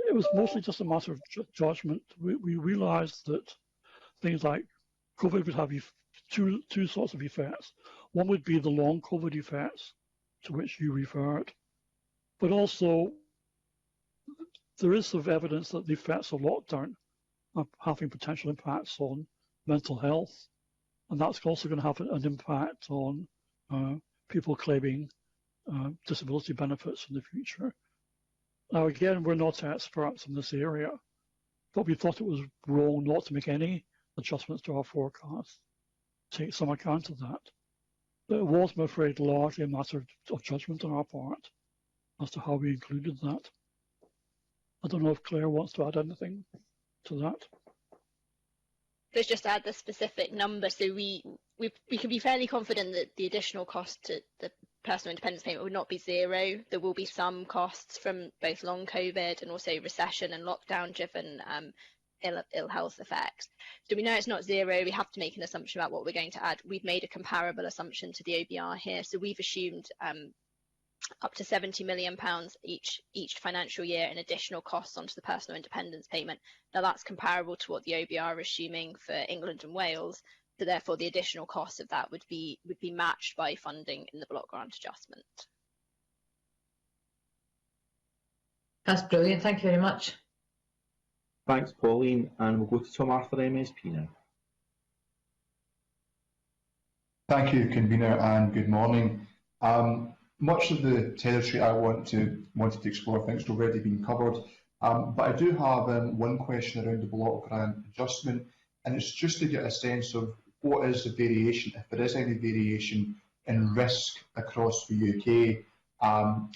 it was mostly just a matter of judgment. We realized that things like COVID would have two sorts of effects. One would be the long COVID effects to which you referred, but also there is some evidence that the effects of lockdown having potential impacts on mental health, and that's also going to have an impact on people claiming disability benefits in the future. Now, again, we're not experts in this area, but we thought it was wrong not to make any adjustments to our forecast, take some account of that. But it was, I'm afraid, largely a matter of judgment on our part as to how we included that. I don't know if Claire wants to add anything to that. Let's just add the specific number. So we can be fairly confident that the additional cost to the personal independence payment would not be zero. There will be some costs from both long COVID and also recession and lockdown driven ill health effects. So we know it's not zero. We have to make an assumption about what we're going to add. We've made a comparable assumption to the OBR here. So we've assumed up to £70 million each financial year in additional costs onto the personal independence payment. Now that's comparable to what the OBR are assuming for England and Wales. So therefore the additional costs of that would be matched by funding in the block grant adjustment. That's brilliant. Thank you very much. Thanks, Pauline, and we'll go to Tom Arthur, MSP now. Thank you, Convener, and good morning. Much of the territory I wanted to explore, I think, has already been covered, but I do have one question around the block grant adjustment, and it's just to get a sense of what is the variation, if there is any variation in risk across the UK,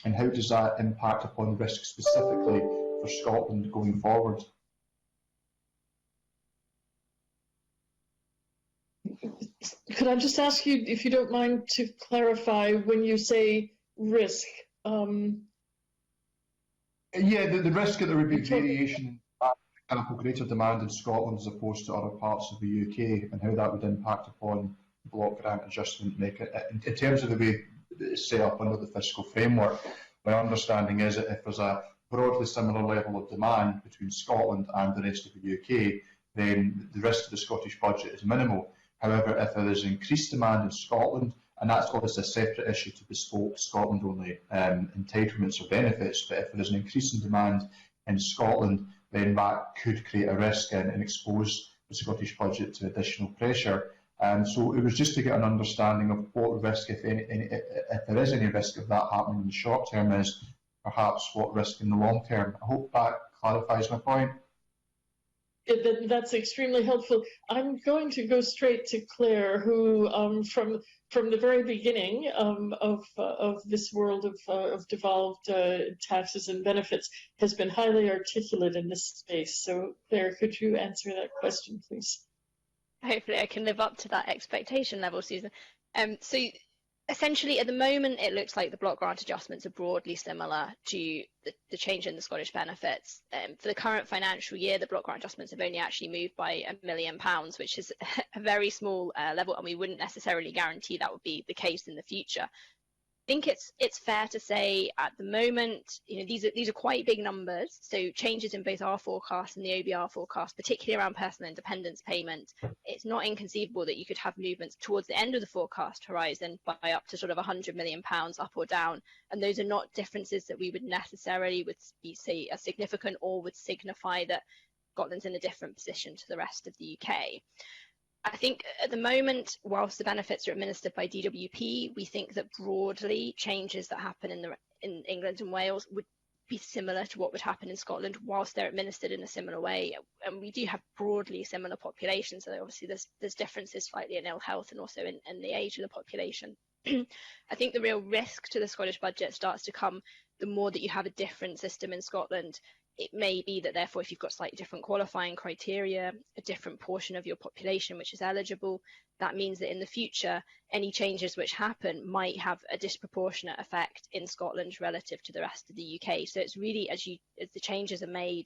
and how does that impact upon risk specifically for Scotland going forward? Could I just ask you, if you don't mind, to clarify when you say risk? Yeah, the risk that there would be variation in greater demand in Scotland as opposed to other parts of the UK, and how that would impact upon block grant adjustment in terms of the way it's set up under the fiscal framework. My understanding is that if there's a broadly similar level of demand between Scotland and the rest of the UK, then the risk to the Scottish budget is minimal. However, if there is increased demand in Scotland, and that's obviously a separate issue to bespoke Scotland-only entitlements or benefits, but if there is an increase in demand in Scotland, then that could create a risk and expose the Scottish budget to additional pressure. So it was just to get an understanding of what risk, if there is any risk of that happening in the short term, is perhaps what risk in the long term. I hope that clarifies my point. That's extremely helpful. I'm going to go straight to Claire, who, from the very beginning of this world of devolved taxes and benefits, has been highly articulate in this space. So, Claire, could you answer that question, please? Hopefully, I can live up to that expectation level, Susan. So, essentially, at the moment, it looks like the block grant adjustments are broadly similar to the change in the Scottish benefits. For the current financial year, the block grant adjustments have only actually moved by £1 million, which is a very small level, and we wouldn't necessarily guarantee that would be the case in the future. I think it's fair to say at the moment, these are quite big numbers. So changes in both our forecast and the OBR forecast, particularly around personal independence payment, it's not inconceivable that you could have movements towards the end of the forecast horizon by up to sort of £100 million up or down. And those are not differences that we would necessarily say are significant or would signify that Scotland's in a different position to the rest of the UK. I think at the moment, whilst the benefits are administered by DWP, we think that broadly changes that happen in England and Wales would be similar to what would happen in Scotland whilst they're administered in a similar way. And we do have broadly similar populations, so obviously there's differences slightly in ill health and also in the age of the population. I think the real risk to the Scottish budget starts to come the more that you have a different system in Scotland. It may be that therefore if you've got slightly different qualifying criteria, a different portion of your population which is eligible, that means that in the future any changes which happen might have a disproportionate effect in Scotland relative to the rest of the UK. So it's really as the changes are made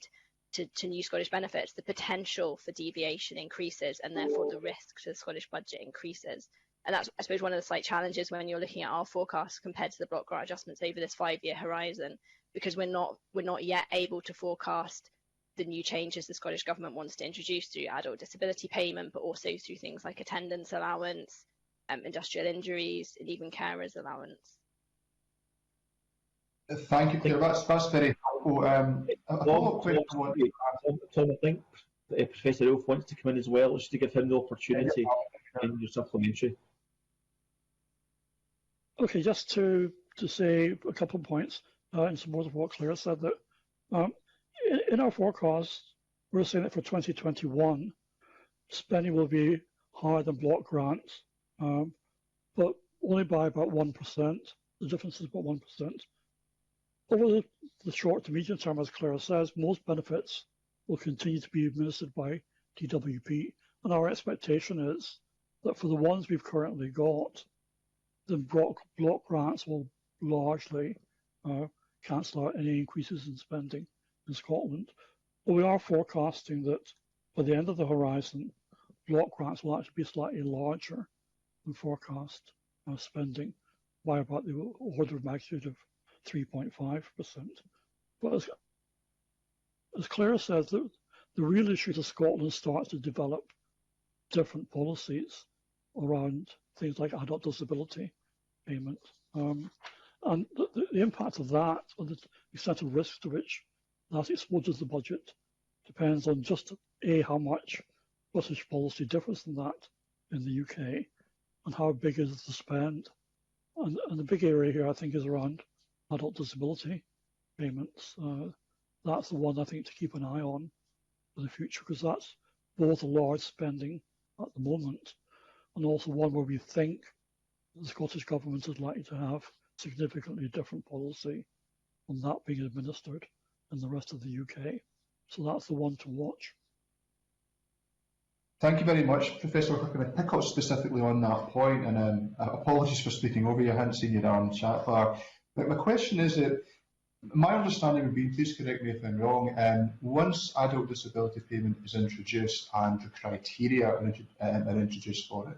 to new Scottish benefits, the potential for deviation increases and therefore the risk to the Scottish budget increases. And that's, I suppose, one of the slight challenges when you're looking at our forecasts compared to the block grant adjustments over this 5-year horizon, because we're not yet able to forecast the new changes the Scottish Government wants to introduce through adult disability payment, but also through things like attendance allowance, industrial injuries, and even carers allowance. Thank you, Claire. That's very helpful. Tom, I think Professor Ilf wants to come in as well, just to give him the opportunity in your supplementary. Okay, just to say a couple of points in support of what Claire said, that in our forecast, we're saying that for 2021, spending will be higher than block grants, but only by about 1%. The difference is about 1%. Over the short to medium term, as Claire says, most benefits will continue to be administered by DWP, and our expectation is that for the ones we've currently got, the block grants will largely cancel out any increases in spending in Scotland. But we are forecasting that by the end of the horizon, block grants will actually be slightly larger than forecast spending by about the order of magnitude of 3.5%. But as Claire says, the real issue is Scotland starts to develop different policies around things like adult disability payments. And the impact of that, or the extent of risk to which that exposes the budget, depends on just how much British policy differs from that in the UK, and how big is the spend. And the big area here, I think, is around adult disability payments. That's the one I think to keep an eye on for the future, because that's both a large spending at the moment, and also one where we think the Scottish Government is likely to have significantly different policy on that being administered in the rest of the UK. So that's the one to watch. Thank you very much, Professor. If I can pick up specifically on that point, and apologies for speaking over you, I hadn't seen you there on the chat bar. But my question is that my understanding would be, please correct me if I'm wrong, once adult disability payment is introduced and the criteria are introduced for it,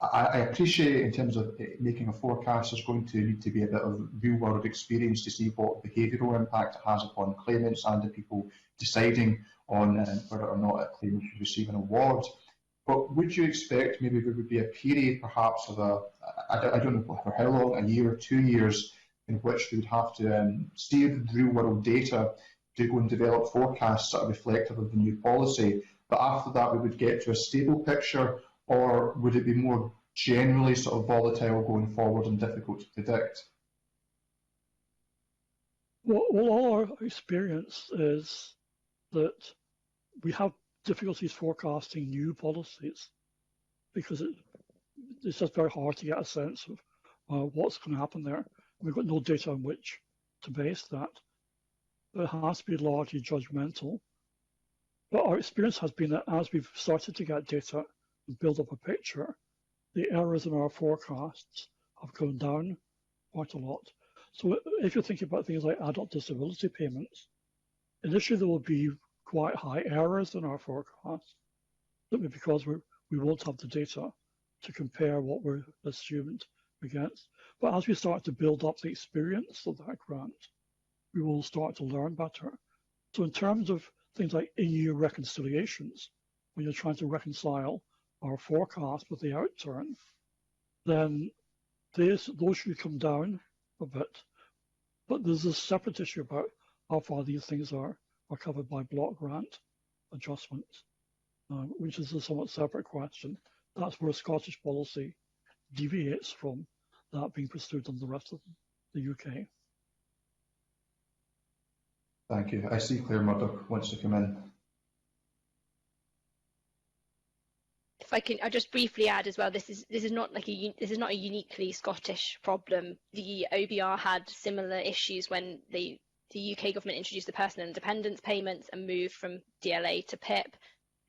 I appreciate in terms of making a forecast, there's going to need to be a bit of real-world experience to see what behavioural impact it has upon claimants and the people deciding on whether or not a claimant should receive an award. But would you expect maybe there would be a period perhaps of I don't know for how long, a year or 2 years, in which we would have to see the real-world data to go and develop forecasts that are reflective of the new policy, but after that we would get to a stable picture? Or would it be more generally sort of volatile going forward and difficult to predict? Well, all our experience is that we have difficulties forecasting new policies because it's just very hard to get a sense of what's going to happen there. We've got no data on which to base that. It has to be largely judgmental. But our experience has been that as we've started to get data and build up a picture, the errors in our forecasts have gone down quite a lot. So if you're thinking about things like adult disability payments, initially there will be quite high errors in our forecasts, simply because we won't have the data to compare what we're assumed against. But as we start to build up the experience of that grant, we will start to learn better. So in terms of things like in-year reconciliations, when you're trying to reconcile our forecast with the outturn, then those should come down a bit. But there's a separate issue about how far these things are covered by block grant adjustments, which is a somewhat separate question. That's where Scottish policy deviates from that being pursued in the rest of the UK. Thank you. I see Claire Murdoch wants to come in. If I'll just briefly add as well, this is not a uniquely Scottish problem. The OBR had similar issues when the UK government introduced the personal independence payments and moved from DLA to PIP.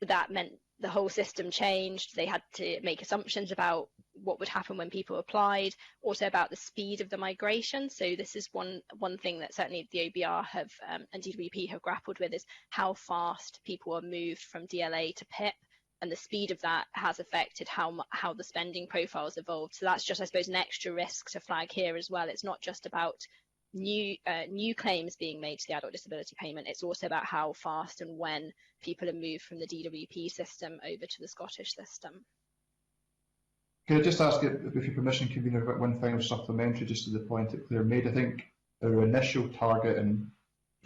That meant the whole system changed. They had to make assumptions about what would happen when people applied, also about the speed of the migration. So this is one thing that certainly the OBR have and DWP have grappled with, is how fast people are moved from DLA to PIP. And the speed of that has affected how the spending profiles evolved. So that's just, I suppose, an extra risk to flag here as well. It's not just about new claims being made to the adult disability payment. It's also about how fast and when people are moved from the DWP system over to the Scottish system. Can I just ask, with your permission, Convener, one final supplementary just to the point that Claire made? I think our initial target, and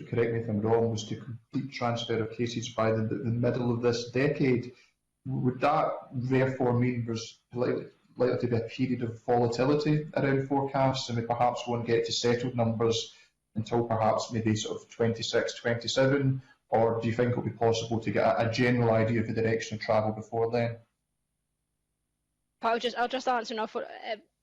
correct me if I'm wrong, was to complete transfer of cases by the middle of this decade. Would that therefore mean there's likely to be a period of volatility around forecasts, and we perhaps won't get to settled numbers until perhaps maybe sort of 26, 27, or do you think it'll be possible to get a general idea of the direction of travel before then? I'll just answer and I'll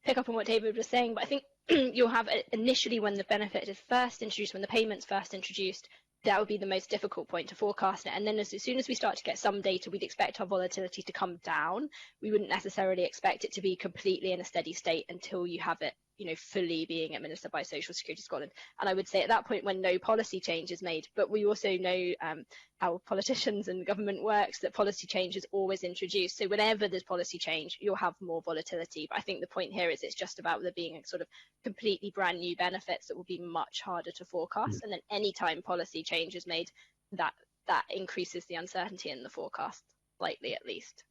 pick up on what David was saying, but I think you'll have initially when the benefit is first introduced, when the payment's first introduced, that would be the most difficult point to forecast it. And then as soon as we start to get some data, we'd expect our volatility to come down. We wouldn't necessarily expect it to be completely in a steady state until you have it, fully being administered by Social Security Scotland. And I would say at that point when no policy change is made, but we also know how politicians and government works, that policy change is always introduced. So whenever there's policy change, you'll have more volatility. But I think the point here is it's just about there being a sort of completely brand new benefits that will be much harder to forecast. And then any time policy change is made, that increases the uncertainty in the forecast slightly at least.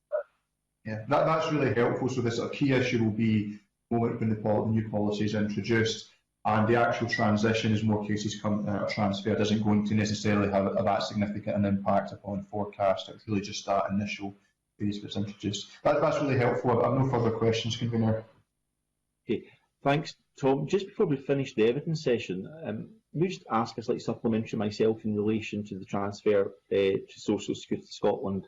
Yeah, that's really helpful. So the sort of key issue will be the moment when the new policy is introduced, and the actual transition as more cases come transferred isn't going to necessarily have that significant an impact upon forecast. It's really just that initial phase that's introduced. That's really helpful. I have no further questions, Convener. Okay, thanks, Tom. Just before we finish the evidence session, we just ask a slightly supplementary myself in relation to the transfer to Social Security Scotland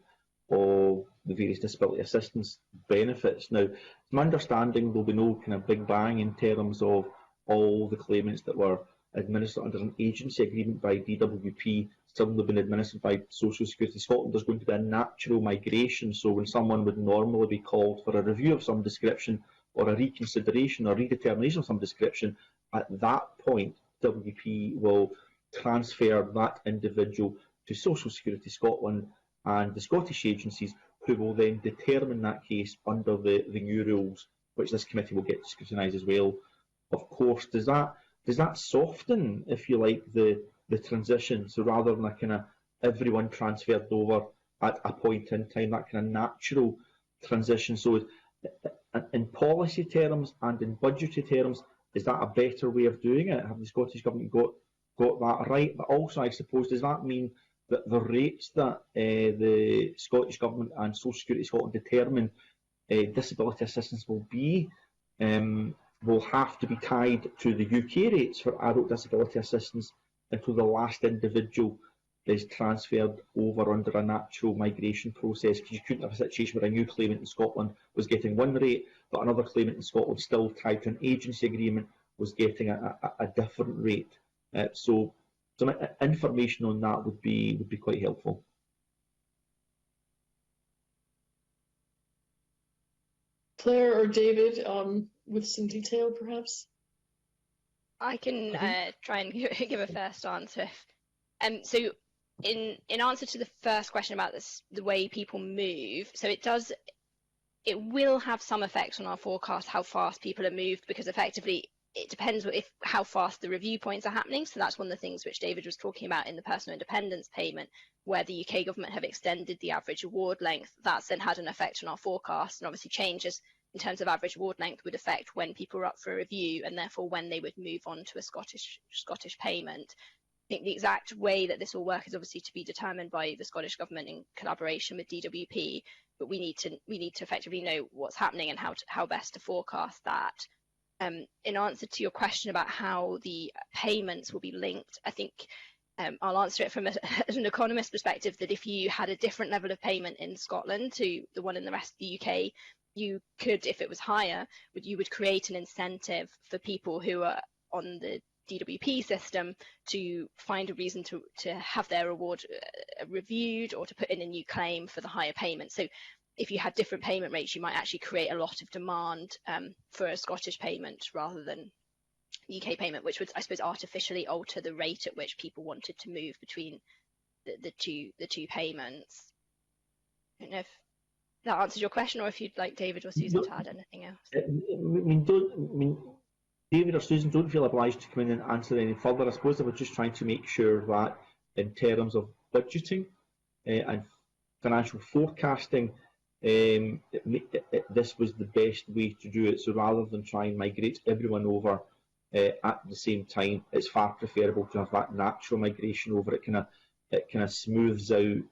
of the various disability assistance benefits. Now, it's my understanding there'll be no kind of big bang in terms of all the claimants that were administered under an agency agreement by DWP suddenly been administered by Social Security Scotland. There's going to be a natural migration. So when someone would normally be called for a review of some description or a reconsideration or redetermination of some description, at that point WP will transfer that individual to Social Security Scotland and the Scottish agencies, who will then determine that case under the new rules, which this committee will get to scrutinise as well. Of course, does that soften, if you like, the transition? So rather than a kind of everyone transferred over at a point in time, that kind of natural transition. So in policy terms and in budgetary terms, is that a better way of doing it? Have the Scottish Government got that right? But also, I suppose, does that mean that the rates that the Scottish Government and Social Security Scotland determine disability assistance will be will have to be tied to the UK rates for adult disability assistance until the last individual is transferred over under a natural migration process? Because you couldn't have a situation where a new claimant in Scotland was getting one rate, but another claimant in Scotland still tied to an agency agreement was getting a different rate. So some information on that would be quite helpful. Claire or David, with some detail, perhaps? I can try and give a first answer. So in answer to the first question about the way people move, so it will have some effect on our forecast how fast people are moved, because effectively it depends how fast the review points are happening. So that's one of the things which David was talking about in the personal independence payment, where the UK government have extended the average award length. That's then had an effect on our forecast, and obviously changes in terms of average award length would affect when people are up for a review, and therefore when they would move on to a Scottish payment. I think the exact way that this will work is obviously to be determined by the Scottish Government in collaboration with DWP, but we need to effectively know what's happening and how best to forecast that. In answer to your question about how the payments will be linked, I think I'll answer it from an economist perspective, that if you had a different level of payment in Scotland to the one in the rest of the UK, you could, if it was higher, you would create an incentive for people who are on the DWP system to find a reason to have their award reviewed or to put in a new claim for the higher payment. So if you had different payment rates, you might actually create a lot of demand for a Scottish payment rather than UK payment, which would, I suppose, artificially alter the rate at which people wanted to move between the two payments. I don't know if that answers your question, or if you'd like David or Susan to add anything else. David or Susan, don't feel obliged to come in and answer any further. I suppose I was just trying to make sure that in terms of budgeting and financial forecasting, this was the best way to do it. So rather than try and migrate everyone over at the same time, it's far preferable to have that natural migration over. It kind of smooths out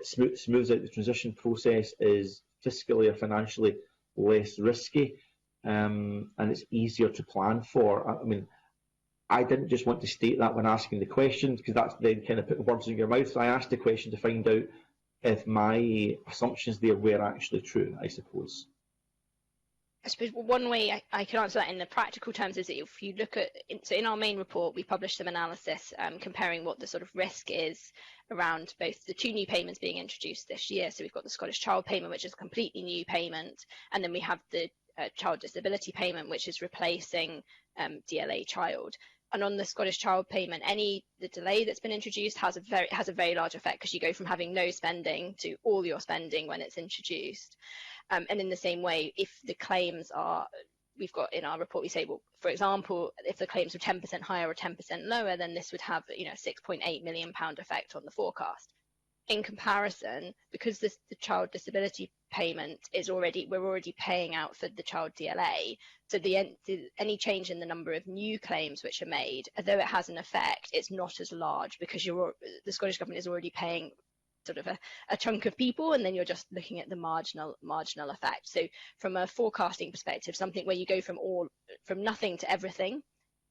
smooths out the transition process, is fiscally or financially less risky, and it's easier to plan for. I mean, I didn't just want to state that when asking the question, because that's then kind of putting words in your mouth. So I asked the question to find out if my assumptions there were actually true, I suppose. I suppose one way I can answer that in the practical terms is that if you look at, so in our main report, we published some analysis comparing what the sort of risk is around both the two new payments being introduced this year. So we've got the Scottish Child Payment, which is a completely new payment, and then we have the Child Disability Payment, which is replacing DLA Child. And on the Scottish Child Payment, the delay that's been introduced has a very large effect, because you go from having no spending to all your spending when it's introduced. And in the same way, if the claims are, we've got in our report, we say, well, for example, if the claims were 10% higher or 10% lower, then this would have, a £6.8 million effect on the forecast. In comparison, because the Child Disability Payment is we're already paying out for the child DLA, so any change in the number of new claims which are made, although it has an effect, it's not as large, because the Scottish Government is already paying sort of a chunk of people, and then you're just looking at the marginal effect. So from a forecasting perspective, something where you go from nothing to everything,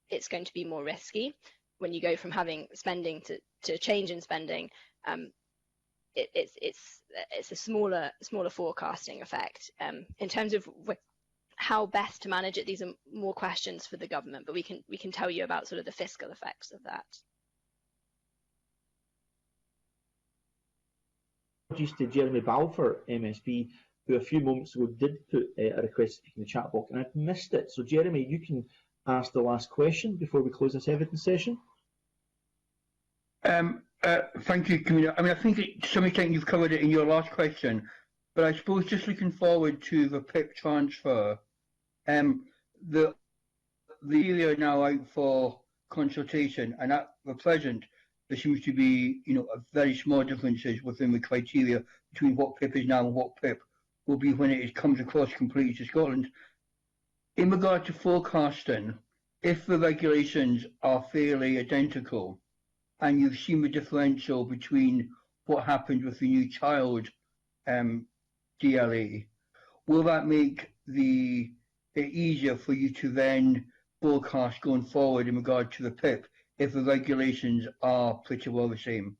it's going to be more risky. When you go from having spending to change in spending, it's a smaller forecasting effect. In terms of how best to manage it, these are more questions for the government, but we can tell you about sort of the fiscal effects of that. Just to Jeremy Balfour, MSP, who a few moments ago did put a request to speak in the chat box, and I've missed it. So Jeremy, you can ask the last question before we close this evidence session. Thank you, Camilla. I mean, I think to some extent you've covered it in your last question, but I suppose just looking forward to the PIP transfer, the area now out for consultation, and at the present, there seems to be, very small differences within the criteria between what PIP is now and what PIP will be when it comes across completely to Scotland. In regard to forecasting, if the regulations are fairly identical, and you've seen the differential between what happened with the new child DLA, will that make it easier for you to then forecast going forward in regard to the PIP if the regulations are pretty well the same?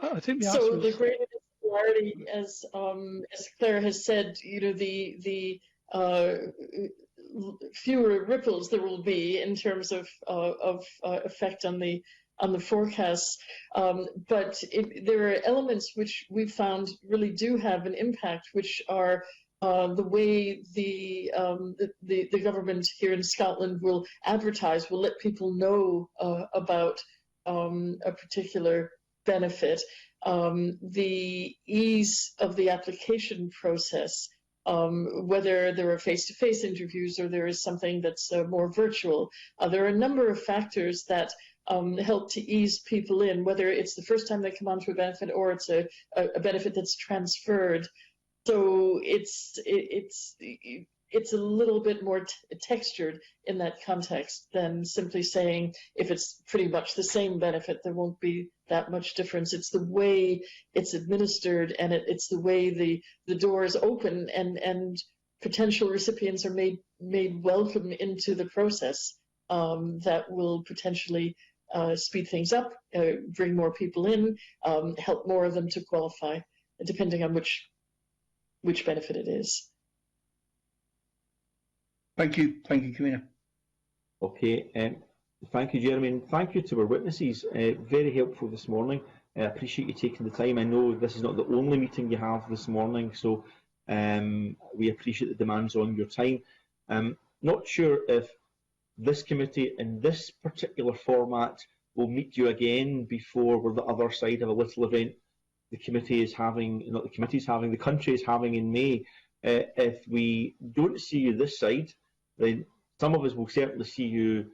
I think the so answer the is greater disparity, as Claire has said, the fewer ripples there will be in terms of effect on the forecasts, but there are elements which we found really do have an impact, which are the way the government here in Scotland will advertise, will let people know about a particular benefit, the ease of the application process, whether there are face-to-face interviews or there is something that's more virtual. There are a number of factors that help to ease people in, whether it's the first time they come onto a benefit or it's a benefit that's transferred. So it's a little bit more textured in that context than simply saying if it's pretty much the same benefit, there won't be that much difference. It's the way it's administered, and it's the way the doors open and potential recipients are made welcome into the process that will potentially speed things up, bring more people in, help more of them to qualify, depending on which benefit it is. Thank you, Camilla. Okay, thank you, Jeremy, and thank you to our witnesses. Very helpful this morning. I appreciate you taking the time. I know this is not the only meeting you have this morning, so we appreciate the demands on your time. Not sure if this committee in this particular format will meet you again before we're the other side of a little event the committee is having, not the committee is having, the country is having in May. If we don't see you this side, then some of us will certainly see you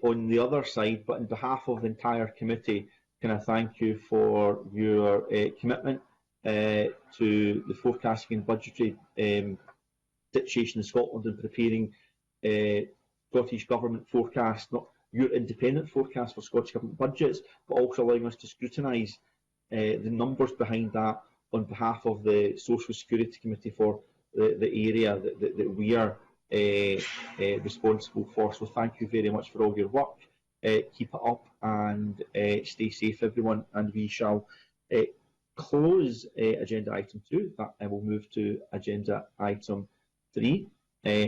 on the other side, but on behalf of the entire committee, can I thank you for your commitment to the forecasting and budgetary situation in Scotland and preparing Scottish Government forecast, not your independent forecast for Scottish Government budgets, but also allowing us to scrutinise the numbers behind that on behalf of the Social Security Committee for the area that we are responsible for. So thank you very much for all your work. Keep it up and stay safe, everyone. And we shall close agenda item 2. That I will move to agenda item 3,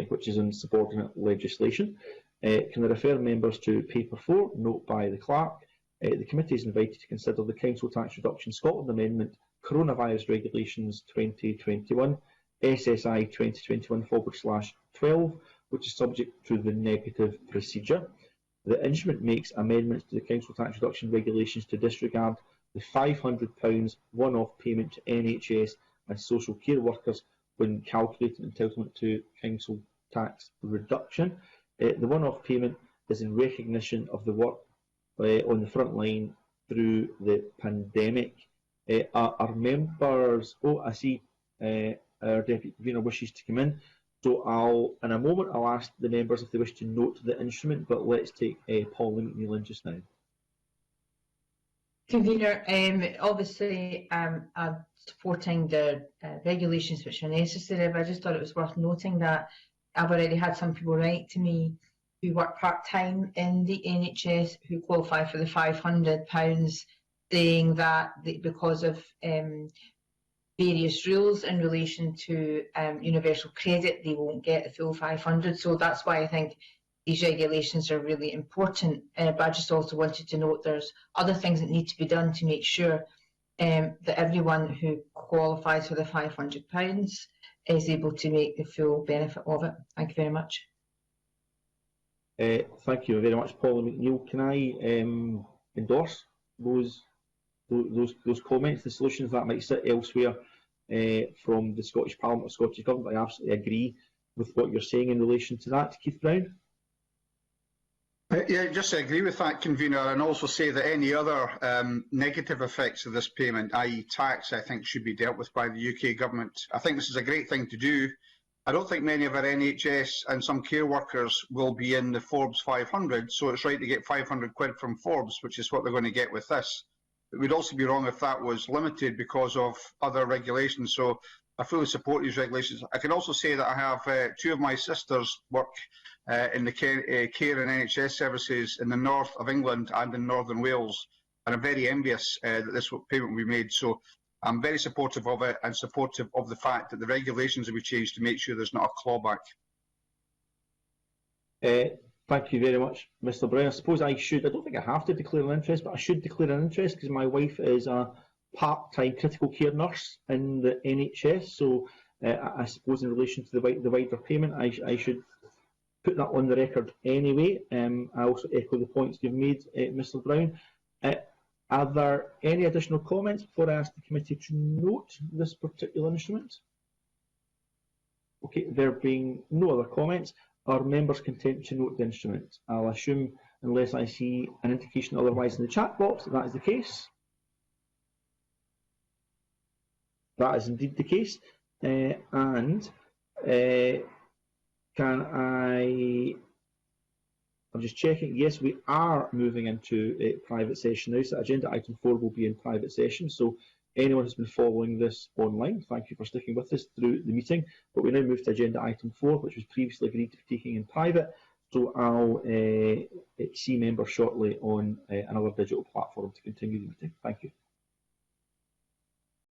which is on subordinate legislation. Can I refer members to paper 4, note by the clerk? The committee is invited to consider the Council Tax Reduction Scotland Amendment Coronavirus Regulations 2021, SSI 2021/12, which is subject to the negative procedure. The instrument makes amendments to the Council Tax Reduction Regulations to disregard the £500 one-off payment to NHS and social care workers when calculating entitlement to council tax reduction. The one-off payment is in recognition of the work on the front line through the pandemic. Our members, I see our Deputy Convener wishes to come in, so in a moment I'll ask the members if they wish to note the instrument, but let's take Pauline McNeill just now. Convener, obviously I'm supporting the regulations which are necessary, but I just thought it was worth noting that I've already had some people write to me who work part-time in the NHS who qualify for the £500, saying that because of various rules in relation to universal credit, they won't get the full 500. So that's why I think these regulations are really important. But I just also wanted to note there's other things that need to be done to make sure that everyone who qualifies for the £500 is able to make the full benefit of it. Thank you very much. Thank you very much, Paula McNeill. Can I endorse those comments, the solutions that might sit elsewhere from the Scottish Parliament or Scottish Government? I absolutely agree with what you're saying in relation to that. Keith Brown? Yeah, just agree with that, Convener, and also say that any other negative effects of this payment, i.e. tax, I think should be dealt with by the UK Government. I think this is a great thing to do. I don't think many of our NHS and some care workers will be in the Forbes 500, so it's right to get 500 quid from Forbes, which is what they're going to get with this. It would also be wrong if that was limited because of other regulations, so I fully support these regulations. I can also say that I have 2 of my sisters work in the care and NHS services in the north of England and in Northern Wales, and I'm very envious that this payment will be made. So I'm very supportive of it and supportive of the fact that the regulations will be changed to make sure there's not a clawback. Thank you very much, Mr. Brown. I suppose I don't think I have to declare an interest, but I should declare an interest because my wife is a part-time critical care nurse in the NHS. So I suppose in relation to the wider payment, I should put that on the record anyway. I also echo the points you've made, Mr. Brown. Are there any additional comments before I ask the committee to note this particular instrument? Okay, there being no other comments, are members content to note the instrument? I'll assume, unless I see an indication otherwise in the chat box, that is the case. That is indeed the case. I'm just checking. Yes, we are moving into a private session now. So agenda item 4 will be in private session. So anyone who's been following this online, thank you for sticking with us through the meeting. But we now move to agenda item 4, which was previously agreed to be taken in private. So I'll see members shortly on another digital platform to continue the meeting. Thank you.